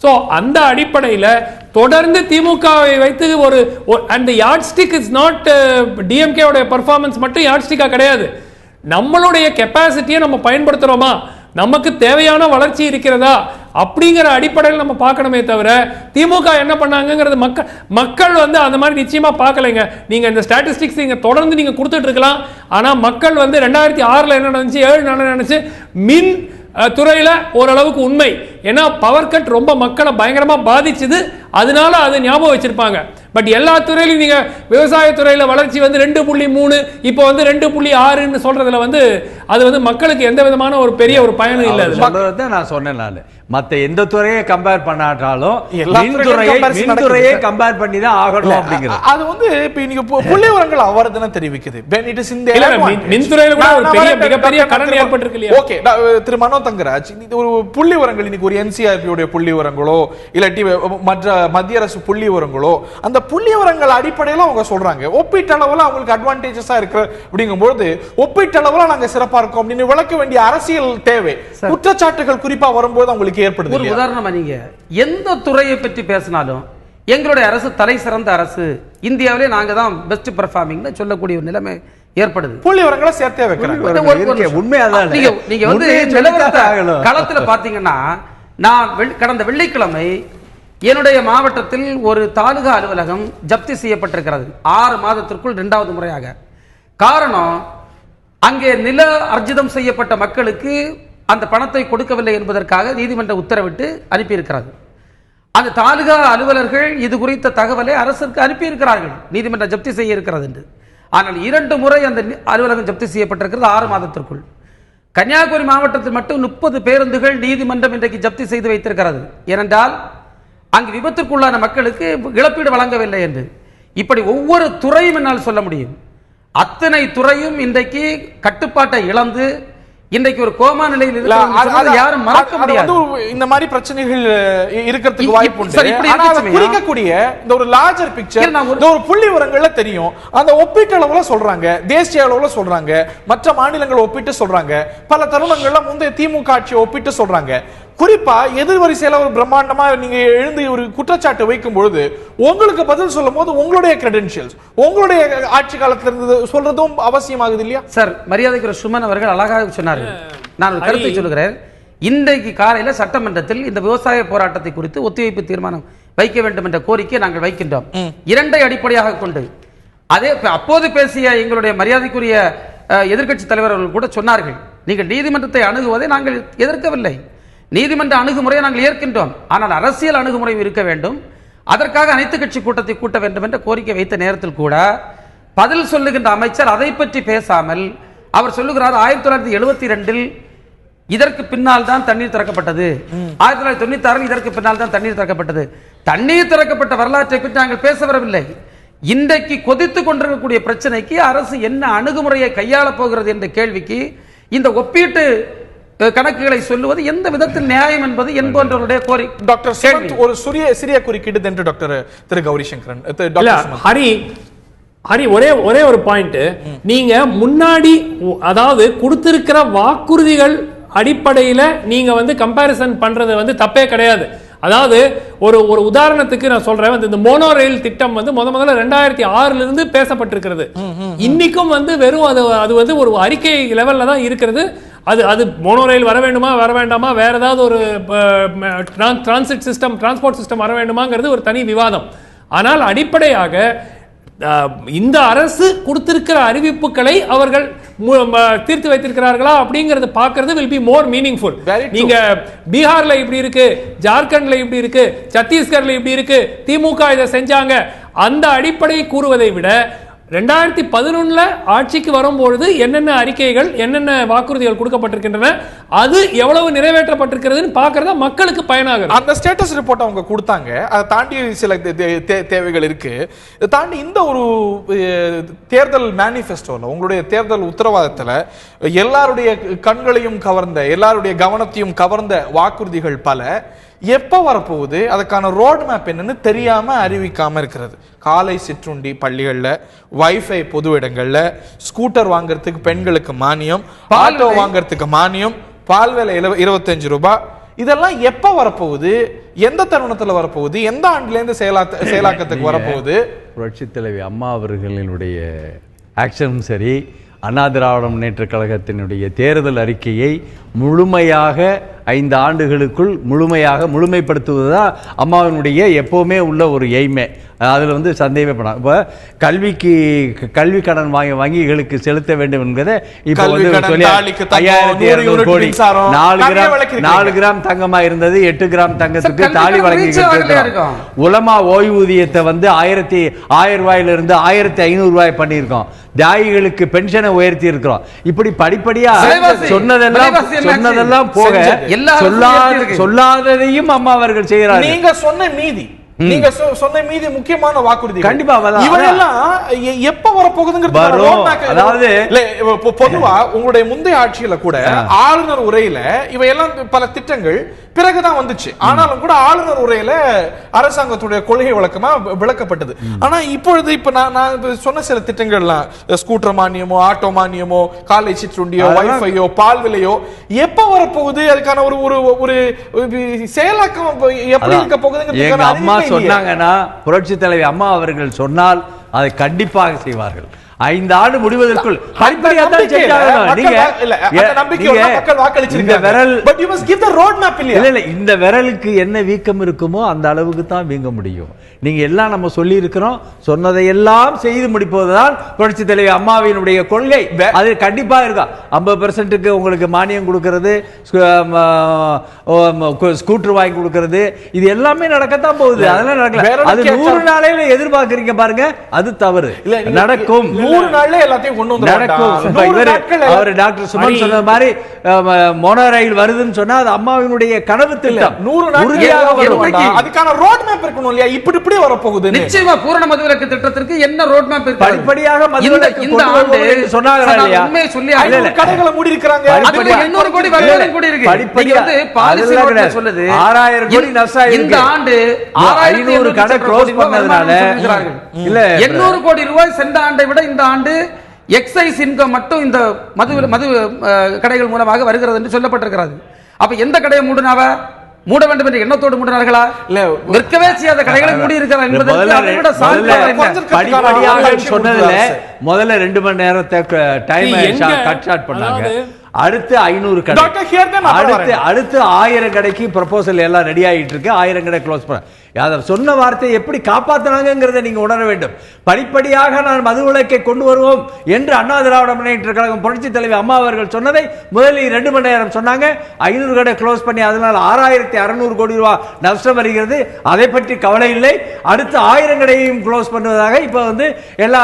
[SPEAKER 2] சோ அந்த அடிப்படையில் தொடர்ந்து திமுகவை வைத்து ஒரு அந்த yard stick is not DMK உடைய பெர்ஃபார்மன்ஸ் மட்டும் யார்ட் ஸ்டிக்கா கிடையாது. நம்மளுடைய கெப்பாசிட்டியை நம்ம பயன்படுத்துறோமா, நமக்கு தேவையான வளர்ச்சி இருக்கிறதா அப்படிங்கிற அடிப்படையில் நம்ம பார்க்கணுமே தவிர திமுக என்ன பண்ணாங்கிறது மக்கள் வந்து அந்த மாதிரி நிச்சயமா பார்க்கலைங்க. நீங்க இந்த ஸ்டாட்டிஸ்டிக்ஸ் நீங்க தொடர்ந்து நீங்க கொடுத்துட்டு இருக்கலாம். ஆனா மக்கள் வந்து 2006 என்ன நடந்துச்சு, 7 என்ன நடந்துச்சு, மின் துறையில ஓரளவுக்கு உண்மை. ஏன்னா பவர் கட் ரொம்ப மக்களை பயங்கரமா பாதிச்சது, அதனால அதை ஞாபகம் வச்சிருப்பாங்க. பட் எல்லா துறையிலும் நீங்க விவசாய துறையில வளர்ச்சி வந்து 2.3 இப்போ வந்து 2.6 சொல்றதுல வந்து அது வந்து மக்களுக்கு எந்த விதமான ஒரு பெரிய ஒரு பயனும் இல்லை.
[SPEAKER 3] நான் சொன்னேன், நான் மத்த எந்த துறையை கம்பேர் பண்ணாட்டாலும் மின்துறையை கம்பேர் பண்ணி தான் ஆகணும் அப்படிங்கிறது.
[SPEAKER 1] அது வந்து இப்போ நீங்க புள்ளி விவரங்கள் அவர்தானே தெரிவிக்குது.
[SPEAKER 2] மின்துறையில கூட ஒரு பெரிய மிகப்பெரிய கடன் ஏற்பட்டிருக்கு இல்லையா?
[SPEAKER 1] ஓகே, திரு மனோ தங்கராஜ், ஒரு புள்ளி விவரங்கள் இன்னைக்கு ஒரு என்சிஆர்பி உடைய புள்ளி விவரங்களோ இல்லாட்டி மற்ற மத்திய அரசு புள்ளி விவரங்களோ, அந்த புள்ளி விவரங்கள் அடிப்படையில் அவங்க சொல்றாங்க ஒப்பீட்டளவில் அவங்களுக்கு அட்வான்டேஜஸா இருக்கு அப்படிங்கும்போது ஒப்பீட்டளவில் நாங்க சிறப்பா இருக்கோம் அப்படின்னு விளக்க வேண்டிய அரசியல் தேவை. குற்றச்சாட்டுகள் குறிப்பா வரும்போது அவங்களுக்கு ஏற்படுது.
[SPEAKER 4] ஒரு உதாரணமா நீங்க எந்த துறையை பற்றி பேசினாலும் எங்களுடைய அரசு தலை சிறந்த அரசு, இந்தியாவிலே நாங்க தான் பெஸ்ட் பெர்ஃபார்மிங்னு சொல்லக்கூடிய ஒரு நிலைமை ஏற்படுது.
[SPEAKER 1] புள்ளி விவரங்களை சேர்த்தே வைக்கிறாங்க.
[SPEAKER 3] உண்மையாதான்
[SPEAKER 4] நீங்க வந்து களத்துல பாத்தீங்கன்னா, நான் கடந்த வெள்ளிக்கிழமை என்னுடைய மாவட்டத்தில் ஒரு தாலுகா அலுவலகம் ஜப்தி செய்யப்பட்டிருக்கிறது 6 மாதத்திற்குள் 2வது முறையாக. காரணம், அங்கே நில அர்ஜிதம் செய்யப்பட்ட மக்களுக்கு அந்த பணத்தை கொடுக்கவில்லை என்பதற்காக நீதிமன்ற உத்தரவிட்டு அனுப்பியிருக்கிறது. அந்த தாலுகா அலுவலர்கள் இது குறித்த தகவலை அரசுக்கு அனுப்பியிருக்கிறார்கள், நீதிமன்றம் ஜப்தி செய்ய இருக்கிறது என்று. ஆனால் 2 முறை அந்த அலுவலகம் ஜப்தி செய்யப்பட்டிருக்கிறது 6 மாதத்திற்குள். கன்னியாகுமரி மாவட்டத்தில் மட்டும் 30 பேருந்துகள் நீதிமன்றம் இன்றைக்கு ஜப்தி செய்து வைத்திருக்கிறது. ஏனென்றால் அங்கு விபத்திற்குள்ளான மக்களுக்கு இழப்பீடு வழங்கவில்லை என்று. இப்படி ஒவ்வொரு துறையும் என்னால் சொல்ல முடியும். அத்தனை துறையும் இன்றைக்கு கட்டுப்பாட்டை இழந்து இன்றைக்கு ஒரு கோமா நிலையில் இருக்கிறது யாரும் மறக்க முடியாது.
[SPEAKER 1] இந்த மாதிரி பிரச்சனைகள் இருக்கிறதுக்கு வாய்ப்பு உண்டு. குறிக்கக்கூடிய இந்த ஒரு லார்ஜர் பிக்சர், இந்த ஒரு புள்ளி விவரங்கள்ல தெரியும். அந்த ஒப்பீட்டு அளவுல சொல்றாங்க, தேசிய அளவுல சொல்றாங்க, மற்ற மாநிலங்களை ஒப்பிட்டு சொல்றாங்க, பல தருணங்கள்ல முந்தைய திமுக ஆட்சியை ஒப்பிட்டு சொல்றாங்க. குறிப்பா எதிர்வரிசையில ஒரு பிரம்மாண்டமா நீங்க எழுந்து ஒரு குற்றச்சாட்டு வைக்கும் பொழுது உங்களுக்கு பதில் சொல்லும் போது உங்களுடைய கிரெடென்ஷியல்ஸ், உங்களுடைய ஆட்சி காலத்துல இருந்து சொல்றதும் அவசியமாகுது இல்லையா
[SPEAKER 4] சார்? மரியாதைக்குரிய சுமன் அவர்கள் அழகாக சொன்னார்கள். நான் ஒரு கருத்தை சொல்கிறேன். இன்றைக்கு காலையில சட்டமன்றத்தில் இந்த விவசாய போராட்டத்தை குறித்து ஒத்திவைப்பு தீர்மானம் வைக்க வேண்டும் என்ற கோரிக்கையை நாங்கள் வைக்கின்றோம். 2ஐ அடிப்படையாக கொண்டு. அதே அப்போது பேசிய எங்களுடைய மரியாதைக்குரிய எதிர்க்கட்சி தலைவர் அவர்கள் கூட சொன்னார்கள், நீங்கள் நீதிமன்றத்தை அணுகுவதை நாங்கள் எதிர்க்கவில்லை, நீதிமன்ற அணுகுமுறையை நாங்கள் ஏற்கின்றோம், ஆனால் அரசியல் அணுகுமுறை இருக்க வேண்டும், அதற்காக அனைத்து கட்சி கூட்டத்தை கூட்ட வேண்டும் என்ற கோரிக்கை வைத்த நேரத்தில் கூட பதில் சொல்லுகின்ற அமைச்சர் அதை பற்றி பேசாமல் அவர் சொல்லுகிறார் 1972 இதற்கு பின்னால் தான் தண்ணீர் திறக்கப்பட்டது, 1996 இதற்கு பின்னால் தான் தண்ணீர் திறக்கப்பட்டது. தண்ணீர் திறக்கப்பட்ட வரலாற்றை பற்றி நாங்கள் பேச வரவில்லை. இன்றைக்கு கொதித்துக் கொண்டிருக்கக்கூடிய பிரச்சனைக்கு அரசு என்ன அணுகுமுறையை கையாளப் போகிறது என்ற கேள்விக்கு இந்த ஒப்பீட்டு கணக்குகளை சொல்லுவது எந்த விதத்தில் நியாயம் என்பது என்பவர்களுடைய கோரிக்கை.
[SPEAKER 1] டாக்டர் ஒரு சிறிய குறுக்கீடு என்று டாக்டர் திரு கௌரி சங்கரன்.
[SPEAKER 2] ஹரி ஒரே ஒரு பாயிண்ட், நீங்க முன்னாடி அதாவது கொடுத்திருக்கிற வாக்குறுதிகள் அடிப்படையில நீங்க வந்து கம்பேரிசன் பண்றது தப்பே கிடையாது. அதாவது ஒரு உதாரணத்துக்கு நான் சொல்றேன், இந்த மோனோ ரயில் திட்டம் முதல்ல 2006 இருந்து பேசப்பட்டிருக்கிறது. இன்னைக்கும் வெறும் அது ஒரு அறிக்கை லெவல்ல தான் இருக்கிறது. அது மோனோ ரயில் வர வேண்டுமா வர வேண்டாமா, வேற ஏதாவது ஒரு டிரான்சிட் சிஸ்டம் டிரான்ஸ்போர்ட் சிஸ்டம் வர வேண்டுமாங்கிறது ஒரு தனி விவாதம். ஆனால் அடிப்படையாக இந்த அரசு கொடுத்திருக்கிற அறிவிப்புகளை அவர்கள் தீர்த்து வைத்திருக்கிறார்களா அப்படிங்கறது பார்க்கிறது will be more meaningful. நீங்க பீகார்ல இப்படி இருக்கு, ஜார்க்கண்ட்ல இப்படி இருக்கு, சத்தீஸ்கர்ல இப்படி இருக்கு, திமுக இதை செஞ்சாங்க, அந்த அடிப்படையை கூறுவதை விட 2011 ஆட்சிக்கு வரும்பொழுது என்னென்ன அறிக்கைகள் என்னென்ன வாக்குறுதிகள் கொடுக்கப்பட்டிருக்கின்றன, அது எவ்வளவு நிறைவேற்றப்பட்டிருக்கிறதுன்னு பார்க்கறதா மக்களுக்கு பயனாகும்.
[SPEAKER 1] அந்த ஸ்டேட்டஸ் ரிப்போர்ட் அவங்க கொடுத்தாங்க. அதை தாண்டி சில தேவைகள் இருக்கு. இதை தாண்டி இந்த ஒரு தேர்தல் மேனிஃபெஸ்டோல உங்களுடைய தேர்தல் உத்தரவாதத்துல எல்லாருடைய கண்களையும் கவர்ந்த, எல்லாருடைய கவனத்தையும் கவர்ந்த வாக்குறுதிகள் பல எப்ப வரப்போகுது, அதுக்கான ரோட் மேப் என்னன்னு தெரியாம அறிவிக்காம இருக்கிறது. காலை சிற்றுண்டி பள்ளிகள்ல, வைஃபை பொது இடங்கள்ல, ஸ்கூட்டர் வாங்குறதுக்கு பெண்களுக்கு மானியம், ஆட்டோ வாங்குறதுக்கு மானியம், பால் விலை 25 ரூபாய், இதெல்லாம் எப்ப வரப்போகுது, எந்த தருணத்துல வரப்போகுது, எந்த ஆண்டுல இருந்து செயலாக்கத்துக்கு வரப்போகுது?
[SPEAKER 3] புரட்சித் தலைவி அம்மா அவர்களினுடைய ஆக்ஷனும் சரி, அண்ணா திராவிட முன்னேற்றக் கழகத்தினுடைய தேர்தல் அறிக்கையை முழுமையாக 5 ஆண்டுகளுக்குள் முழுமைப்படுத்துவதுதான் அம்மாவினுடைய எப்போவுமே உள்ள ஒரு எய்மே. அதில் சந்தேகமே பண்ணலாம். இப்போ கல்வி கடன் வங்கிகளுக்கு செலுத்த வேண்டும் என்பதை இப்போ 5200 கோடி 4 கிராம் தங்கமா இருந்தது 8 கிராம் தங்கத்துக்கு தாலி வழங்கி உலமா ஓய்வூதியத்தை 1000 ரூபாயிலிருந்து 1500 ரூபாய் பண்ணியிருக்கோம். தியாகிகளுக்கு பென்ஷனை உயர்த்தி இருக்கிறோம். இப்படி படிப்படியா சொன்னதெல்லாம் போக சொல்லாததையும் அம்மா அவர்கள் செய்யறாங்க.
[SPEAKER 1] நீங்க சொன்ன மீதி முக்கியமான வாக்குறுதி கண்டிப்பா இவெல்லாம் எப்ப வரப்போகுதுங்கிறது. அதாவது பொதுவா உங்களுடைய முந்தைய ஆட்சியில கூட ஆளுநர் உரையில இவையெல்லாம் பல திட்டங்கள் பிறகுதான் வந்துச்சு. ஆனாலும் கூட ஆளுநர் உரையில அரசாங்கத்துடைய கொள்கை வழக்கமா விளக்கப்பட்டது. ஆனா இப்பொழுது நான் சொன்ன சில திட்டங்கள்லாம் ஸ்கூட்டர் மானியமோ, ஆட்டோ மானியமோ, காலை சிற்றுண்டியோ, வைஃபையோ, பால் விலையோ எப்ப வரப்போகுது, அதுக்கான ஒரு செயலாக்கம் எப்படி இருக்க போகுதுங்கிறது
[SPEAKER 3] சொன்னாங்கன்னா புரட்சி தலைவி அம்மா அவர்கள் சொன்னால் அதை கண்டிப்பாக செய்வார்கள். 5 ஆண்டு முடிவதற்குள் படிப்படியா தான் செஞ்சாகணும். இந்த விரலுக்கு என்ன வீக்கம் இருக்குமோ அந்த அளவுக்கு தான் வீங்க முடியும். நீங்க எல்லாம் நம்ம சொல்லி இருக்கிறோம், சொன்னதையெல்லாம் செய்து முடிப்பதுதான் புரட்சி தலைவி அம்மாவினுடைய கொள்கை. அது கண்டிப்பா இருக்கா. 50% உங்களுக்கு மானியம் கொடுக்கிறது, ஸ்கூட்டர் வாங்கி கொடுக்கிறது, இது எல்லாமே நடக்கத்தான் போகுது. அதெல்லாம் நடக்கல. அது 100 நாளையில எதிர்பார்க்கறீங்க பாருங்க, அது தவறு. நடக்கும்
[SPEAKER 1] 100 நாள்ல எல்லாத்தையும் கொண்டு வந்து
[SPEAKER 3] நடக்கும். அவர் டாக்டர் சுமன் சொன்ன மாதிரி மோனோ ரயில் வருதுன்னு சொன்னா அது அம்மாவினுடைய கனவு திட்டம்.
[SPEAKER 1] 100 நாட்கள் அதுக்கான ரோட் மேப் இருக்கணும் இல்லையா? இப்படி இப்படி வர போகுது.
[SPEAKER 4] நிச்சயமா பூரண மதுவிலக்கு திட்டத்திற்கு என்ன ரோட் மேப் இருக்கு?
[SPEAKER 3] படிப்படியாக மதுவிலக்கு இந்த ஆண்டு சொன்னாங்களா இல்லையா?
[SPEAKER 4] உண்மையை சொல்லி
[SPEAKER 1] கடைகளை மூடி இருக்காங்க.
[SPEAKER 4] 800 கோடி வரவேணும் கூடி இருக்கு.
[SPEAKER 3] படிப்படியாக வந்து பாலிசி ரோட்ல சொல்லுது 6000 கோடி நஷ்டம் இருக்கு. இந்த ஆண்டு 500 கடை க்ளோஸ் பண்ணதுனால இல்ல
[SPEAKER 4] 800 கோடி ரூபாய் சென்ற ஆண்டை விட இந்த ஆண்டு எக்ஸைஸ் இன்கம் மட்டும் இந்த மது கடைகள் மூலமாக வருகிறது என்று சொல்லப்பட்டிருக்கிறது. அப்ப எந்த கடையை மூட வேண்டும் என்ற எண்ணத்தோடு மூடினார்களா? இல்ல விற்கவே செய்யாத கடைகளை மூடி இருக்கிறார் என்பதற்கு
[SPEAKER 3] சொன்னதுல முதல்ல 2 மணி நேரத்தை டைம் கட் ஷார்ட் பண்ணாங்க. அடுத்து 500 கடை, அடுத்து 1000 கடைக்கு ப்ரொபோசல் எல்லாம் ரெடி ஆகிட்டு இருக்கு. 1000 கடை க்ளோஸ் பண்ண சொன்ன வார்த்தையை எப்படி காப்பாற்றினாங்கிறத நீங்க உணர வேண்டும். படிப்படியாக நான் மதுவிலக்கை கொண்டு வருவோம் என்று அண்ணா திராவிட முன்னேற்ற கழகம் புரட்சி தலைவி அம்மா அவர்கள் சொன்னதை முதலில் 2 மணி நேரம் சொன்னாங்க. 500 கடை க்ளோஸ் பண்ணி அதனால 6600 கோடி ரூபாய் நஷ்டம் வருகிறது. அதை பற்றி கவலை இல்லை. அடுத்து 1000 கடையையும் க்ளோஸ் பண்ணுவதாக இப்ப வந்து எல்லா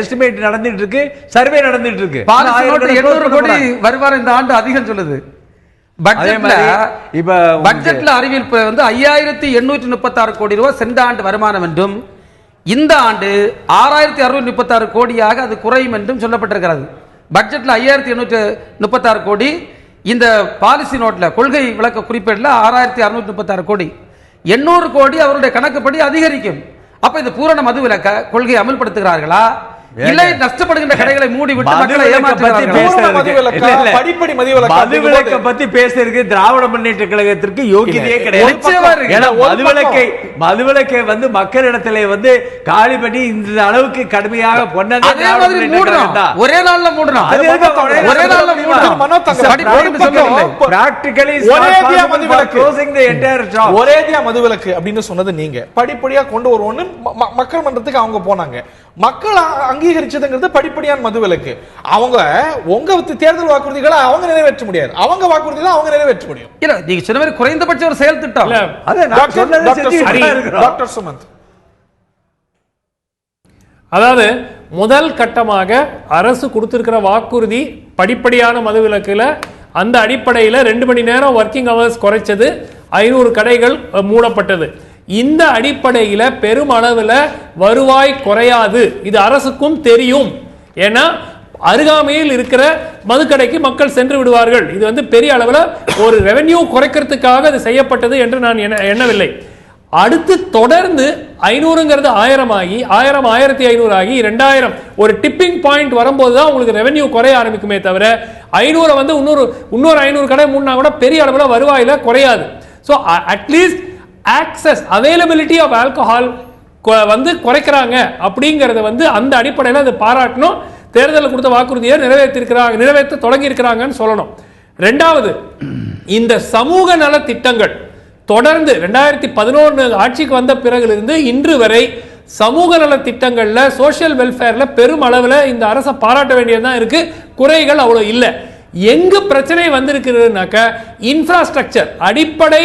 [SPEAKER 3] எஸ்டிமேட் நடந்துட்டு இருக்கு, சர்வே நடந்துட்டு இருக்கு.
[SPEAKER 4] 800 கோடி வருவார் இந்த ஆண்டு அதிகம் சொல்லுது. பட்ஜெட்ல அறிவிப்பு வந்து 5836 கோடி ரூபாய் சென்ற ஆண்டு வருமானம் என்றும் இந்த ஆண்டு 6636 கோடியாக அது குறையும் என்றும் சொல்லப்பட்டிருக்கிறது. பட்ஜெட்ல 5836 கோடி, இந்த பாலிசி நோட்ல கொள்கை விளக்க குறிப்பேடுல 6636 கோடி, 800 கோடி அவருடைய கணக்குப்படி அதிகரிக்கும். அப்ப இந்த பூரண மது விலக்க கொள்கையை அமல்படுத்துகிறார்களா இல்லை நஷ்டப்படுகின்ற கடைகளை மூடிவிட்டு மக்களை ஏமாற்றுகிறார்கள்?
[SPEAKER 3] படிப்படி மதுவிலக்கை பத்தி பேசுறதுக்கு திராவிட முன்னேற்ற கழகத்திற்கு யோகியதையே கிடையாது. மதுவிலக்கை வந்து மக்களிடத்திலே வந்து காலி பண்ணி இந்த அளவுக்கு கடுமையாக ஒரே நாள்ல மூடணும்.
[SPEAKER 1] ஒரேதியா மதுவிலக்கு அப்படின்னு சொன்னது நீங்க. படிப்படியா கொண்டு வருவோம்னு மக்கள் மன்றத்துக்கு அவங்க போனாங்க. மக்கள் அங்கீகரிச்சதுங்கிறது படிப்படியான மதுவிலக்கு. அவங்க உங்க தேர்தல் வாக்குறுதிகளை அவங்க நிறைவேற்ற முடியாது, அவங்க வாக்குறுதிகளை அவங்க நிறைவேற்ற முடியும்.
[SPEAKER 4] இல்ல நீங்க சொன்ன மாதிரி குறைந்தபட்ச ஒரு செயல் திட்டம்.
[SPEAKER 1] டாக்டர் சுமந்த்,
[SPEAKER 2] அதாவது முதல் கட்டமாக அரசு கொடுத்திருக்கிற வாக்குறுதி படிப்படியான மதுவிலக்குல அந்த அடிப்படையில் 2 மணி நேரம் ஒர்க்கிங் ஹவர்ஸ் குறைச்சது, 500 கடைகள் மூடப்பட்டது. இந்த அடிப்படையில் பெருமளவில் வருவாய் குறையாது, இது அரசுக்கும் தெரியும். ஏன்னா அருகாமையில் இருக்கிற மதுக்கடைக்கு மக்கள் சென்று விடுவார்கள். இது வந்து பெரிய அளவில் ஒரு ரெவென்யூ குறைக்கிறதுக்காக இது செய்யப்பட்டது என்று நான் எண்ணவில்லை. அடுத்து தொடர்ந்து 500ங்கிறது 1000 ஆகி 1000 1500 ஆகி 2000 ஒரு டிப்பிங் பாயிண்ட் வரும்போது தான் உங்களுக்கு ரெவென்யூ குறைய ஆரம்பிக்குமே தவிர 500 வந்து இன்னொரு 500 கடை மூணா கூட பெரிய அளவில் வருவாயில குறையாது. So at least access availability of alcohol வந்து குறைக்கிறாங்க அப்படிங்கறத வந்து அந்த அடிப்படையில் அது பாராட்டணும். தேர்தலில் கொடுத்த வாக்குறுதியை நிறைவேற்ற தொடங்கி இருக்கிறாங்கன்னு சொல்லணும். ரெண்டாவது, இந்த சமூக நல திட்டங்கள் தொடர்ந்து 2011 ஆட்சிக்கு வந்த பிறகிலிருந்து இன்று வரை சமூக நல திட்டங்கள்ல சோசியல் வெல்ஃபேர்ல பெரும் அளவில் இந்த அரசை பாராட்ட வேண்டியதுதான் இருக்கு. குறைகள் அவ்வளவு இல்லை. எங்கு பிரச்சனை வந்திருக்கிறதுனாக்க இன்ஃப்ராஸ்ட்ரக்சர், அடிப்படை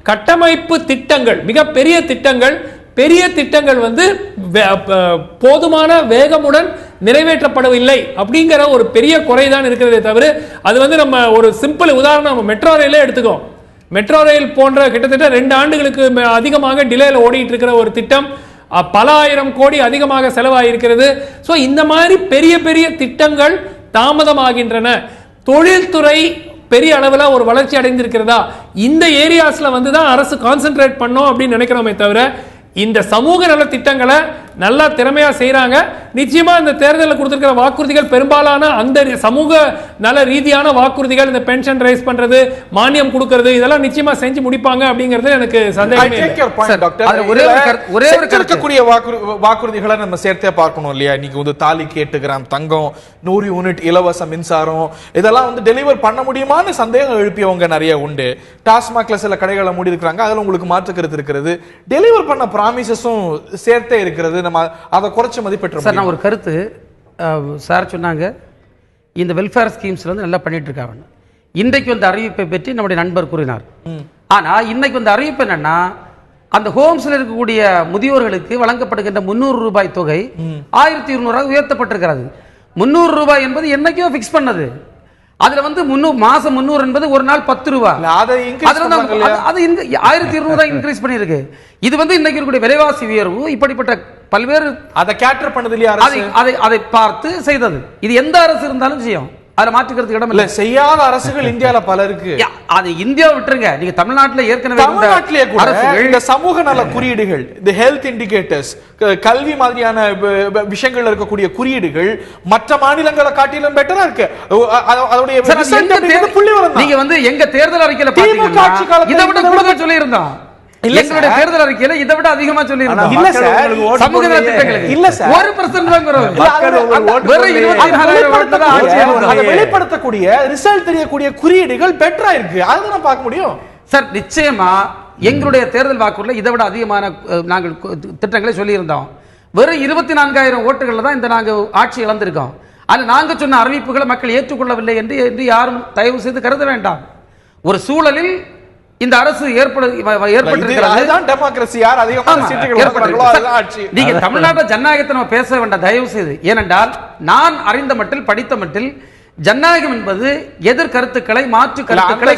[SPEAKER 2] கட்டமைப்பு திட்டங்கள், மிகப்பெரிய திட்டங்கள், பெரிய திட்டங்கள் வந்து போதுமான வேகமுடன் நிறைவேற்றப்படவில்லை அப்படிங்கிற ஒரு பெரிய குறைதான் இருக்கிறதே தவிர அது வந்து நம்ம ஒரு சிம்பிள் உதாரணம் மெட்ரோ ரயிலே எடுத்துக்கோம். மெட்ரோ ரயில் போன்ற கிட்டத்தட்ட 2 ஆண்டுகளுக்கு அதிகமாக டிலேல ஓடிட்டு இருக்கிற ஒரு திட்டம் பல ஆயிரம் கோடி அதிகமாக செலவாயிருக்கிறது. ஸோ இந்த மாதிரி பெரிய பெரிய திட்டங்கள் தாமதமாகின்றன. தொழில்துறை பெரிய அளவில் ஒரு வளர்ச்சி அடைந்திருக்கிறதா, இந்த ஏரியாஸ்ல வந்து தான் அரசு கான்சென்ட்ரேட் பண்ணோம் அப்படின்னு நினைக்கிறோமே தவிர இந்த சமூக நல திட்டங்களை நல்லா திறமையா செய்யறாங்க. நிச்சயமா இந்த தேர்தலில் கொடுத்திருக்கிற வாக்குறுதிகள் பெரும்பாலான அந்த சமூக நல ரீதியான வாக்குறுதிகள், இந்த பென்ஷன் ரைஸ் பண்றது, மானியம் கொடுக்கிறது, இதெல்லாம் நிச்சயமா செஞ்சு முடிப்பாங்க அப்படிங்கிறது எனக்கு சந்தேகமே
[SPEAKER 1] இருக்கக்கூடிய வாக்குறுதிகளை நம்ம சேர்த்தே பார்க்கணும் இல்லையா? இன்னைக்கு வந்து தாலி கேட்டு கிராம் தங்கம், 100 யூனிட் இலவச மின்சாரம், இதெல்லாம் வந்து டெலிவர் பண்ண முடியுமான்னு சந்தேகம் எழுப்பியவங்க நிறைய உண்டு. டாஸ்மாக்ல சில கடைகளை மூடி இருக்கிறாங்க, அதுல உங்களுக்கு மாற்று கருத்து இருக்கிறது. டெலிவர் பண்ண ப்ராமிசஸும் சேர்த்தே இருக்கிறது. நம்ம அதை குறைச்சு மதிப்பெற்ற
[SPEAKER 4] சார், நான் ஒரு கருத்து சார் சொன்னாங்க, இந்த வெல்ஃபேர் ஸ்கீம்ஸ்ல வந்து நல்லா பண்ணிட்டு இருக்காங்க. இன்றைக்கு வந்த அறிவிப்பை பற்றி நம்முடைய நண்பர் கூறினார். ஆனா இன்னைக்கு வந்த அறிவிப்பு என்னன்னா, அந்த ஹோம்ஸ்ல இருக்கக்கூடிய முதியோர்களுக்கு வழங்கப்படுகின்ற 300 ரூபாய் தொகை 1200 உயர்த்தப்பட்டிருக்கிறது. 300 ரூபாய் என்பது என்னைக்கோ பிக்ஸ் பண்ணது. அதுல வந்து மாசம் 300 என்பது ஒரு நாள் 10 ரூபாய். அது 1200 இன்க்ரீஸ் பண்ணிருக்கு. இது வந்து இன்னைக்கு இருக்கக்கூடிய விலைவாசி உயர்வு, இப்படிப்பட்ட பல்வேறு
[SPEAKER 1] அதை கேட்டர் பண்ணது இல்லையா?
[SPEAKER 4] அதை பார்த்து செய்தது. இது எந்த அரசு இருந்தாலும் செய்யும், அதுல மாற்றுக்கிறதுக்கு இடம் இல்ல.
[SPEAKER 1] செய்யாத அரசுகள் இந்தியால பல இருக்கு.
[SPEAKER 4] அது இந்தியா விட்டுருங்க, நீங்க தமிழ்நாட்டில் ஏற்கனவே
[SPEAKER 1] இந்த சமூக நல குறியீடுகள், இந்த ஹெல்த் இண்டிகேட்டர்ஸ், கல்வி மாதிரியான விஷயங்கள்ல இருக்கக்கூடிய குறியீடுகள் மற்ற மாநிலங்களை காட்டிலும் பெட்டரா இருக்கு. அதோட
[SPEAKER 4] நீங்க வந்து எங்க தேர்தல் அறிக்கையில பாத்தீங்கன்னா இதை விட கூட சொல்லி இருந்தோம். எங்களுடைய தேர்தல் அறிக்கையில இதை விட அதிகமா சொல்லி இருந்தோம். இல்ல சார், சமூக நல திட்டங்களுக்கு இல்ல சார், 1% தான் குறைவு.
[SPEAKER 1] வெளிப்படுத்தக்கூடிய ரிசல்ட் தெரியக்கூடிய குறியீடுகள் பெட்டரா இருக்கு. அதுதான் நான் பார்க்க முடியும்
[SPEAKER 4] சார். நிச்சயமா எங்களுடைய தேர்தல் வாக்குறுதியில் இதை விட அதிகமான நாங்கள் திட்டங்களை சொல்லி இருந்தோம். வெறும் 24,000 ஓட்டுகள்ல தான் இந்த நாங்க ஆட்சி இழந்திருக்கோம். அது நாங்க சொன்ன அறிவிப்புகளை மக்கள் ஏற்றுக்கொள்ளவில்லை என்று யாரும் தயவு செய்து கருத வேண்டாம். ஒரு சூழலில் இந்த அரசு நீங்க தமிழ்நாட்டில் ஜனநாயகத்தை நம்ம பேச வேண்டாம் தயவு செய்து. ஏனென்றால் நான் அறிந்த மட்டில், படித்த மட்டில், ஜனநாயகம் என்பது எதிர் கருத்துக்களை மாற்று கருத்துக்களை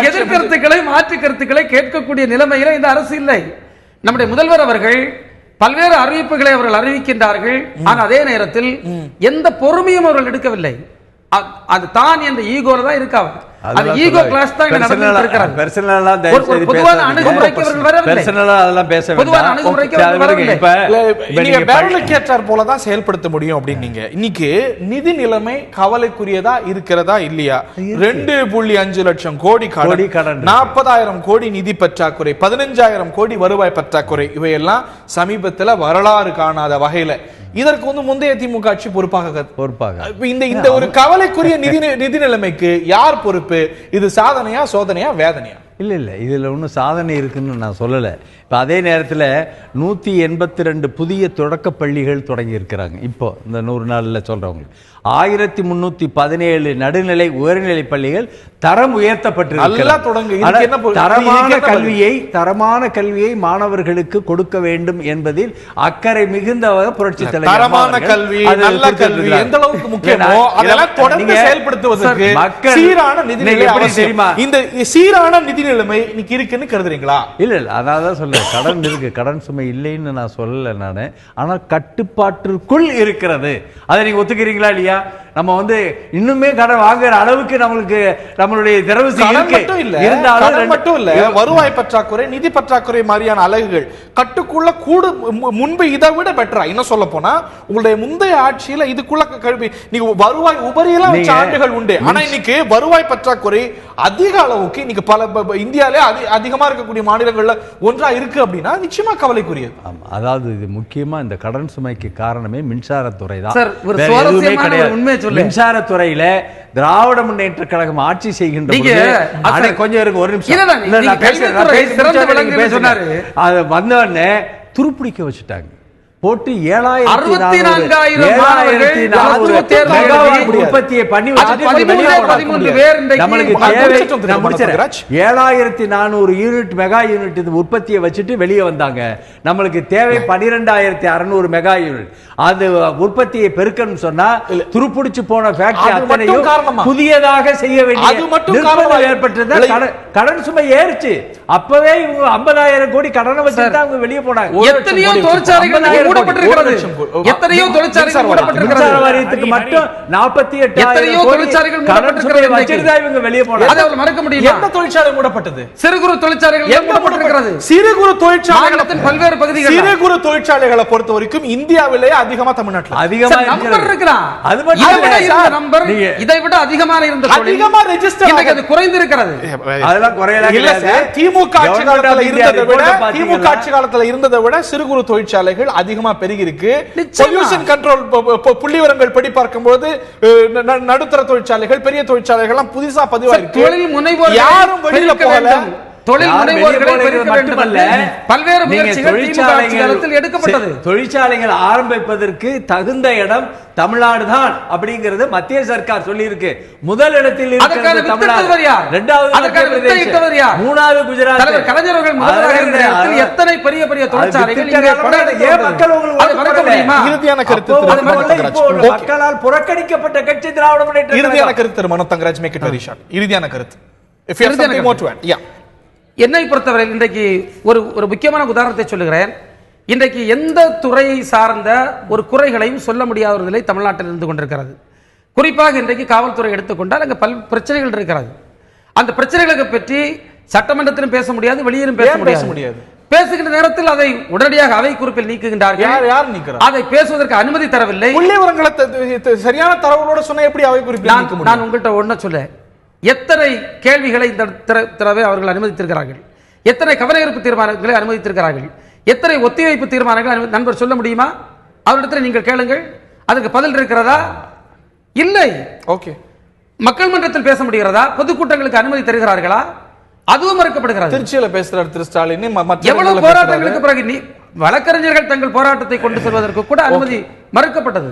[SPEAKER 4] எதிர் கருத்துக்களை மாற்று கருத்துக்களை கேட்கக்கூடிய நிலைமையில இந்த அரசு இல்லை. நம்முடைய முதல்வர் அவர்கள் பல்வேறு அறிவிப்புகளை அவர்கள் அறிவிக்கின்றார்கள். ஆனால் அதே நேரத்தில் எந்த பொறுமையும் அவர்கள் எடுக்கவில்லை. அது தான் என்ற ஈகோல தான் இருக்காங்க. அது ஈகோ கிளாஸ் தான் நடந்துட்டு இருக்காங்க.
[SPEAKER 3] பர்சனலா
[SPEAKER 4] ஒரு பொதுவான அணுகுமுறைக்கு அவர்கள் வரவில்லை.
[SPEAKER 3] பர்சனலா அதெல்லாம் பேச வேண்டாம்.
[SPEAKER 4] பொதுவான அணுகுமுறைக்கு அவர்கள் வரவில்லை.
[SPEAKER 1] நீங்க பேரலுக்கு ஏற்றார் போல தான் செயல்படுத்த முடியும் அப்படின்னீங்க. இன்னைக்கு நிதி நிலைமை கவலைக்குரியதா இருக்கிறதா இல்லையா? 2.5 லட்சம் கோடி கடன், 40,000 கோடி நிதி பற்றாக்குறை, 15,000 கோடி வருவாய் பற்றாக்குறை, இவையெல்லாம் சமீபத்தில் வரலாறு காணாத வகையில. இதற்கு வந்து முந்தைய திமுக ஆட்சி பொறுப்பாக இந்த ஒரு கவலைக்குரிய நிதி நிலைமைக்கு யார் பொறுப்பு? இது சாதனையா, சோதனையா, வேதனையா?
[SPEAKER 3] இல்லை, இதில் ஒன்றும் சாதனை இருக்குன்னு நான் சொல்லலை. இப்போ அதே நேரத்தில் 182 புதிய தொடக்க பள்ளிகள் தொடங்கி இருக்கிறாங்க. இப்போ இந்த 100 நாளில் சொல்கிறவங்க 1317 நடுநிலை உயர்நிலை பள்ளிகள் தரம் உயர்த்தப்பட்டிருக்கிறது. தரமான கல்வியை மாணவர்களுக்கு கொடுக்க வேண்டும் என்பதில் அக்கறை மிகுந்தவங்க புரட்சி தலைவர்.
[SPEAKER 1] தரமான கல்வி, நல்ல கல்வி எந்த அளவுக்கு முக்கியமோ அதெல்லாம் தொடர்ந்து செயல்படுத்துவதற்கு மக்கள் சீரான நிதிநிலை அவசியம். இந்த சீரான நிதி நிலைமை இன்னைக்கு இருக்குன்னு கருதுறீங்களா?
[SPEAKER 3] இல்ல, அதான் சொல்ல, கடன் இருக்கு, கடன் சுமை இல்லைன்னு நான் சொல்லல நானு. ஆனால் கட்டுப்பாட்டிற்குள் இருக்கிறது. அதை நீங்க ஒத்துக்கிறீங்களா இல்லையா? நம்ம வந்து இன்னுமே கடன் வாங்குற அளவுக்கு நம்மளுடைய திறவு
[SPEAKER 1] மட்டும் இல்ல, வருவாய் பற்றாக்குறை, நிதி பற்றாக்குறை மாதிரியான அலகுகள் கட்டுக்குள்ள கூட முன்பு இதை விட பெட்டரா. என்ன சொல்ல போனா உங்களுடைய முந்தைய ஆட்சியில இதுக்குள்ள கல்வி நீங்க வருவாய் உபரியெல்லாம் வச்ச ஆண்டுகள் உண்டு. ஆனா இன்னைக்கு வருவாய் பற்றாக்குறை அதிக அளவுக்கு இன்னைக்கு பல இந்தியாவிலே அதிகமா இருக்கக்கூடிய மாநிலங்கள்ல ஒன்றா இருக்கு அப்படின்னா நிச்சயமா கவலைக்குரியது.
[SPEAKER 3] அதாவது இது முக்கியமா இந்த கடன் சுமைக்கு காரணமே மின்சாரத்துறை தான். மின்சாரத்துறையில திராவிட முன்னேற்ற கழகம் ஆட்சி செய்கின்ற கொஞ்சம் இருக்கு, ஒரு நிமிஷம் வந்தவொடனே துருப்பிடிக்க வச்சுட்டாங்க. போட்டு 7,400 உற்பத்தியை பண்ணி 7,400 யூனிட் மெகா யூனிட் உற்பத்தியை வச்சுட்டு வெளியே வந்தாங்க. நம்மளுக்கு தேவை 12,600 மெகா யூனிட். அது உற்பத்தியை பெருக்கணும் சொன்னா துருப்பிடிச்சு போன ஃபேக்டரி அத்தனையும் புதியதாக செய்ய வேண்டிய நிர்பந்தம் ஏற்பட்டது. கடன் சுமை ஏறிச்சு. அப்பவே இவங்க 50,000 கோடி கடனை வச்சுட்டு அவங்க வெளியே போனாங்க.
[SPEAKER 4] எத்தனையோ தொழிற்சாலைகள் மூடப்பட்டிருக்கிறது. எத்தனையோ தொழிற்சாலைகள் மூடப்பட்டிருக்கிறது.
[SPEAKER 3] வாரியத்துக்கு மட்டும் 48
[SPEAKER 4] எத்தனையோ தொழிற்சாலைகள்
[SPEAKER 3] வச்சிருந்தா இவங்க வெளியே போனாங்க.
[SPEAKER 4] அதை மறக்க முடியுமா?
[SPEAKER 1] எந்த தொழிற்சாலை மூடப்பட்டது?
[SPEAKER 4] சிறு குறு தொழிற்சாலைகள் மூடப்பட்டிருக்கிறது.
[SPEAKER 1] சிறு குறு தொழிற்சாலைகள்
[SPEAKER 4] பல்வேறு பகுதிகள்.
[SPEAKER 1] சிறு குறு தொழிற்சாலைகளை பொறுத்த வரைக்கும் இந்தியாவிலே அதிகமா தமிழ்நாட்டில்
[SPEAKER 3] அதிகமா
[SPEAKER 4] நம்பர் இருக்கிறான்.
[SPEAKER 3] அது மட்டும்
[SPEAKER 4] நம்பர் இதை விட அதிகமான இருந்த
[SPEAKER 1] அதிகமா ரெஜிஸ்டர்
[SPEAKER 4] இன்னைக்கு அது குறைந்திருக்கிறது.
[SPEAKER 3] அதெல்லாம் குறையல
[SPEAKER 1] இல்ல சார், திமுக ஆட்சி காலத்துல இருந்ததை விட சிறு குறு தொழிற்சாலைகள் அதிகமா பெருகி இருக்கு. பொல்யூஷன் கண்ட்ரோல் புள்ளிவிவரங்கள் படி பார்க்கும்போது நடுத்தர தொழிற்சாலைகள் பெரிய தொழிற்சாலைகள் எல்லாம் புதுசா பதிவாயிருக்கு.
[SPEAKER 4] தொழில் முனைவோர்
[SPEAKER 1] யாரும் வெளியில போகல.
[SPEAKER 4] தொழில் முனைவோர்களை பெருக்க வேண்டும் அல்ல, பல்வேறு முயற்சிகள் திமுக ஆட்சி காலத்தில் எடுக்கப்பட்டது.
[SPEAKER 3] தொழிற்சாலைகள் ஆரம்பிப்பதற்கு தகுந்த இடம் தமிழ்நாடு தான் அப்படிங்கிறது மத்திய சர்க்கார் சொல்லி இருக்கு. முதல் இடத்தில் இருக்கிறது தமிழ்நாடு, இரண்டாவது மூணாவது குஜராத்.
[SPEAKER 4] தலைவர் கலைஞர் அவர்கள் முதல்வராக இருந்த நேரத்தில் எத்தனை பெரிய பெரிய தொழிற்சாலைகள்
[SPEAKER 3] ஏன் மக்கள்
[SPEAKER 1] இறுதியான கருத்து
[SPEAKER 3] மக்களால் புறக்கணிக்கப்பட்ட கட்சி திராவிட முன்னேற்ற
[SPEAKER 1] இறுதியான கருத்து Mano Thangaraj, make it very short. இறுதியான கருத்து. If you have something more to add. Yeah.
[SPEAKER 4] என்னை பொறுத்தவரை இன்றைக்கு ஒரு முக்கியமான உதாரணத்தை சொல்லுகிறேன். இன்றைக்கு எந்த துறையை சார்ந்த ஒரு குறைகளையும் சொல்ல முடியாத ஒரு நிலை தமிழ்நாட்டில் இருந்து கொண்டிருக்கிறது. குறிப்பாக இன்றைக்கு காவல்துறை எடுத்துக்கொண்டால் அங்கே பல பிரச்சனைகள் இருக்கிறது. அந்த பிரச்சனைகளை பற்றி சட்டமன்றத்திலும் பேச முடியாது, வெளியிலும் பேச முடியாது. பேசுகின்ற நேரத்தில் அதை உடனடியாக அவை குறிப்பில் நீக்குகின்றார்கள். அதை பேசுவதற்கு அனுமதி தரவில்லை.
[SPEAKER 1] சரியான தரவுகளோட சொன்ன எப்படி அவை குறிப்பில்?
[SPEAKER 4] நான் உங்கள்கிட்ட ஒன்ன சொல்ல, எத்தனை கேள்விகளை இந்த தடவை அவர்கள் அனுமதித்திருக்கிறார்கள், எத்தனை கவனஈர்ப்பு தீர்மானங்களை அனுமதித்திருக்கிறார்கள், எத்தனை ஒத்திவைப்பு தீர்மானங்களை நண்பர் சொல்ல முடியுமா? அவரிடத்தில் நீங்கள் கேளுங்கள். அதுக்கு பதில் இருக்கிறதா? இல்லை.
[SPEAKER 1] ஓகே.
[SPEAKER 4] மக்கள் மன்றத்தில் பேச முடிகிறதா? பொதுக்கூட்டங்களுக்கு அனுமதி தருகிறார்களா? அதுவும் மறுக்கப்படுகிறது.
[SPEAKER 1] திருச்சியில பேசுறார் திரு ஸ்டாலின்.
[SPEAKER 4] எவ்வளவு போராட்டங்களுக்கு பிறகு வழக்கறிஞர்கள் தங்கள் போராட்டத்தை கொண்டு செல்வதற்கு கூட அனுமதி மறுக்கப்பட்டது.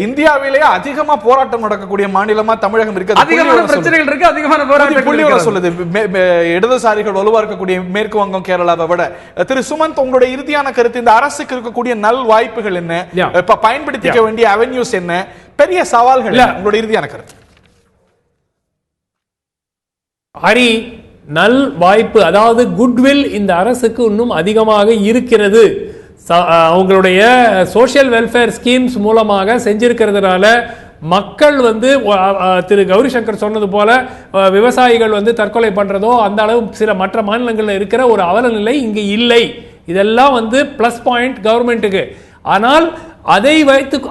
[SPEAKER 1] இந்தியாவிலேயே அதிகமா போராட்டம் நடக்கக்கூடிய மாநிலமா தமிழகம் இருக்கு.
[SPEAKER 4] அதிகமான பிரச்சனைகள் இருக்கு, அதிகமான போராட்டம்
[SPEAKER 1] சொல்லுது. இடதுசாரிகள் வலுவா இருக்கக்கூடிய மேற்கு வங்கம், கேரளாவை விட. திரு சுமந்த், உங்களுடைய இறுதியான கருத்து, இந்த அரசுக்கு இருக்கக்கூடிய நல் வாய்ப்புகள் என்ன, இப்ப பயன்படுத்திக்க வேண்டிய அவென்யூஸ் என்ன, பெரிய சவால்கள், உங்களுடைய இறுதியான கருத்து?
[SPEAKER 2] ஹரி, நல் வாய்ப்பு, அதாவது குட்வில் இந்த அரசுக்கு இன்னும் அதிகமாக இருக்கிறது. அவங்களுடைய சோஷியல் வெல்ஃபேர் ஸ்கீம்ஸ் மூலமாக செஞ்சிருக்கிறதுனால மக்கள் வந்து திரு கௌரி சங்கர் சொன்னது போல விவசாயிகள் வந்து தற்கொலை பண்றதோ அந்த அளவு சில மற்ற மாநிலங்களில் இருக்கிற ஒரு அவல நிலை இங்கு இல்லை. இதெல்லாம் வந்து பிளஸ் பாயிண்ட் கவர்மெண்ட்டுக்கு. ஆனால்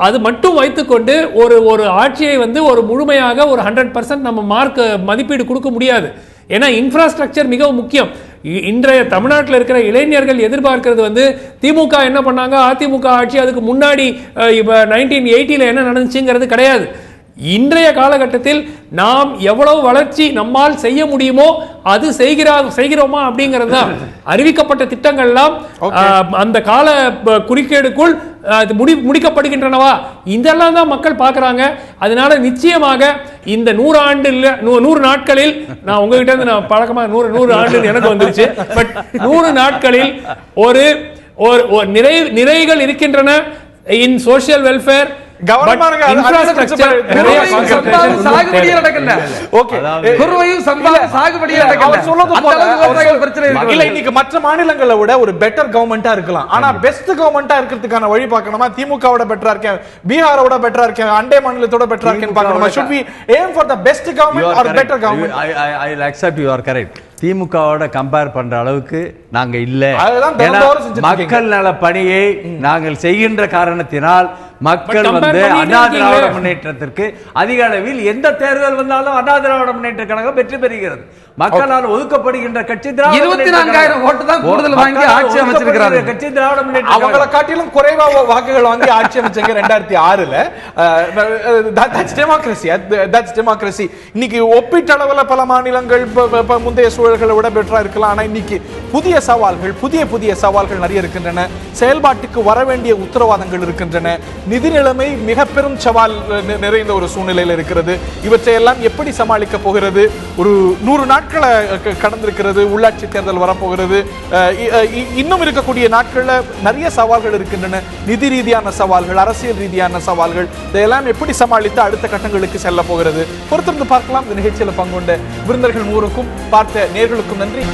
[SPEAKER 2] அது மட்டும் வைத்துக்கொண்டு ஒரு ஆட்சியை வந்து ஒரு முழுமையாக ஒரு 100% நம்ம மார்க் மதிப்பீடு கொடுக்க முடியாது. ஏன்னா இன்ஃப்ராஸ்ட்ரக்சர் மிகவும் முக்கியம். இன்றைய தமிழ்நாட்டில் இருக்கிற இளைஞர்கள் எதிர்பார்க்கிறது வந்து திமுக என்ன பண்ணாங்க, அதிமுக ஆட்சி அதுக்கு முன்னாடி 1980 என்ன நடந்துச்சுங்கிறது கிடையாது. இன்றைய காலகட்டத்தில் நாம் எவ்வளவு வளர்ச்சி நம்மால் செய்ய முடியுமோ அது செய்கிறோமா அப்படிங்கிறது தான். அறிவிக்கப்பட்ட திட்டங்கள்லாம் அந்த கால குறிக்கேடுக்குள் முடிக்கப்படுகின்றனவா, இதெல்லாம் தான் மக்கள் பார்க்கறாங்க. அதனால நிச்சயமாக இந்த 100 நாட்களில், நான் உங்ககிட்ட இருந்து நான் பழக்கமா 100 ஆண்டு எனக்கு வந்துருச்சு, பட் 100 நாட்களில் ஒரு நிறைகள் இருக்கின்றன இன் சோஷியல் வெல்ஃபேர்.
[SPEAKER 1] மற்ற மாநிலங்களை விட ஒரு பெட்டர் கவர்மெண்டா இருக்கலாம். ஆனா பெஸ்ட் கவர்மெண்டா இருக்கிறதுக்கான வழி பார்க்கணுமா? திமுகவோட பெட்டரா இருக்கேன், பீகாரோட பெட்டரா இருக்கேன், அண்டை மாநிலத்தோட பெட்டரா இருக்கேன்னு பார்க்கணுமா? should we aim for the best government or better government?
[SPEAKER 3] I will accept you are correct. திமுகவோட கம்பேர் பண்ற அளவுக்கு நாங்க இல்ல. மக்கள் நல பணியை நாங்கள் செய்கின்ற காரணத்தினால் மக்கள் வந்து அண்ணா திராவிட முன்னேற்றத்திற்கு அதிக அளவில் எந்த தேர்தல் வந்தாலும் அண்ணா திராவிட முன்னேற்ற கழகம் வெற்றி பெறுகிறது. மக்களால் ஒதுக்கப்படுகின்ற கட்சி
[SPEAKER 4] 24,000 ஓட்டு தான் கூடுதல் வாங்கி ஆட்சி அமைச்சிருக்கிறார்கள்.
[SPEAKER 3] கட்சி திராவிட முன்னேற்ற
[SPEAKER 1] அவங்கள காட்டிலும் குறைவா வாக்குகள் வாங்கி ஆட்சி அமைச்சாங்க 2006ல. that's democracy. இன்னைக்கு ஒப்பீட்டளவுல பல மாநிலங்கள் முந்தைய சூழல்களை விட பெட்டரா இருக்கலாம். ஆனா இன்னைக்கு புதிய சவால்கள் நிறைய இருக்கின்றன. செயல்பாட்டுக்கு வர வேண்டிய உத்தரவாதங்கள் இருக்கின்றன. நிதி நிலைமை மிக பெரும் சவால் நிறைந்த ஒரு சூழ்நிலையில் இருக்கிறது. இவற்றையெல்லாம் எப்படி சமாளிக்க போகிறது? ஒரு 100 நாட்களை கடந்திருக்கிறது. உள்ளாட்சி தேர்தல் வரப்போகிறது. இன்னும் இருக்கக்கூடிய நாட்கள்ல நிறைய சவால்கள் இருக்கின்றன. நிதி ரீதியான சவால்கள், அரசியல் ரீதியான சவால்கள், இதெல்லாம் எப்படி சமாளித்து அடுத்த கட்டங்களுக்கு செல்ல போகிறது? பொறுத்திருந்து பார்க்கலாம். இந்த நிகழ்ச்சியில் பங்குகொண்ட விருந்தர்கள் 3க்கும் பார்த்த நேயர்களுக்கும் நன்றி.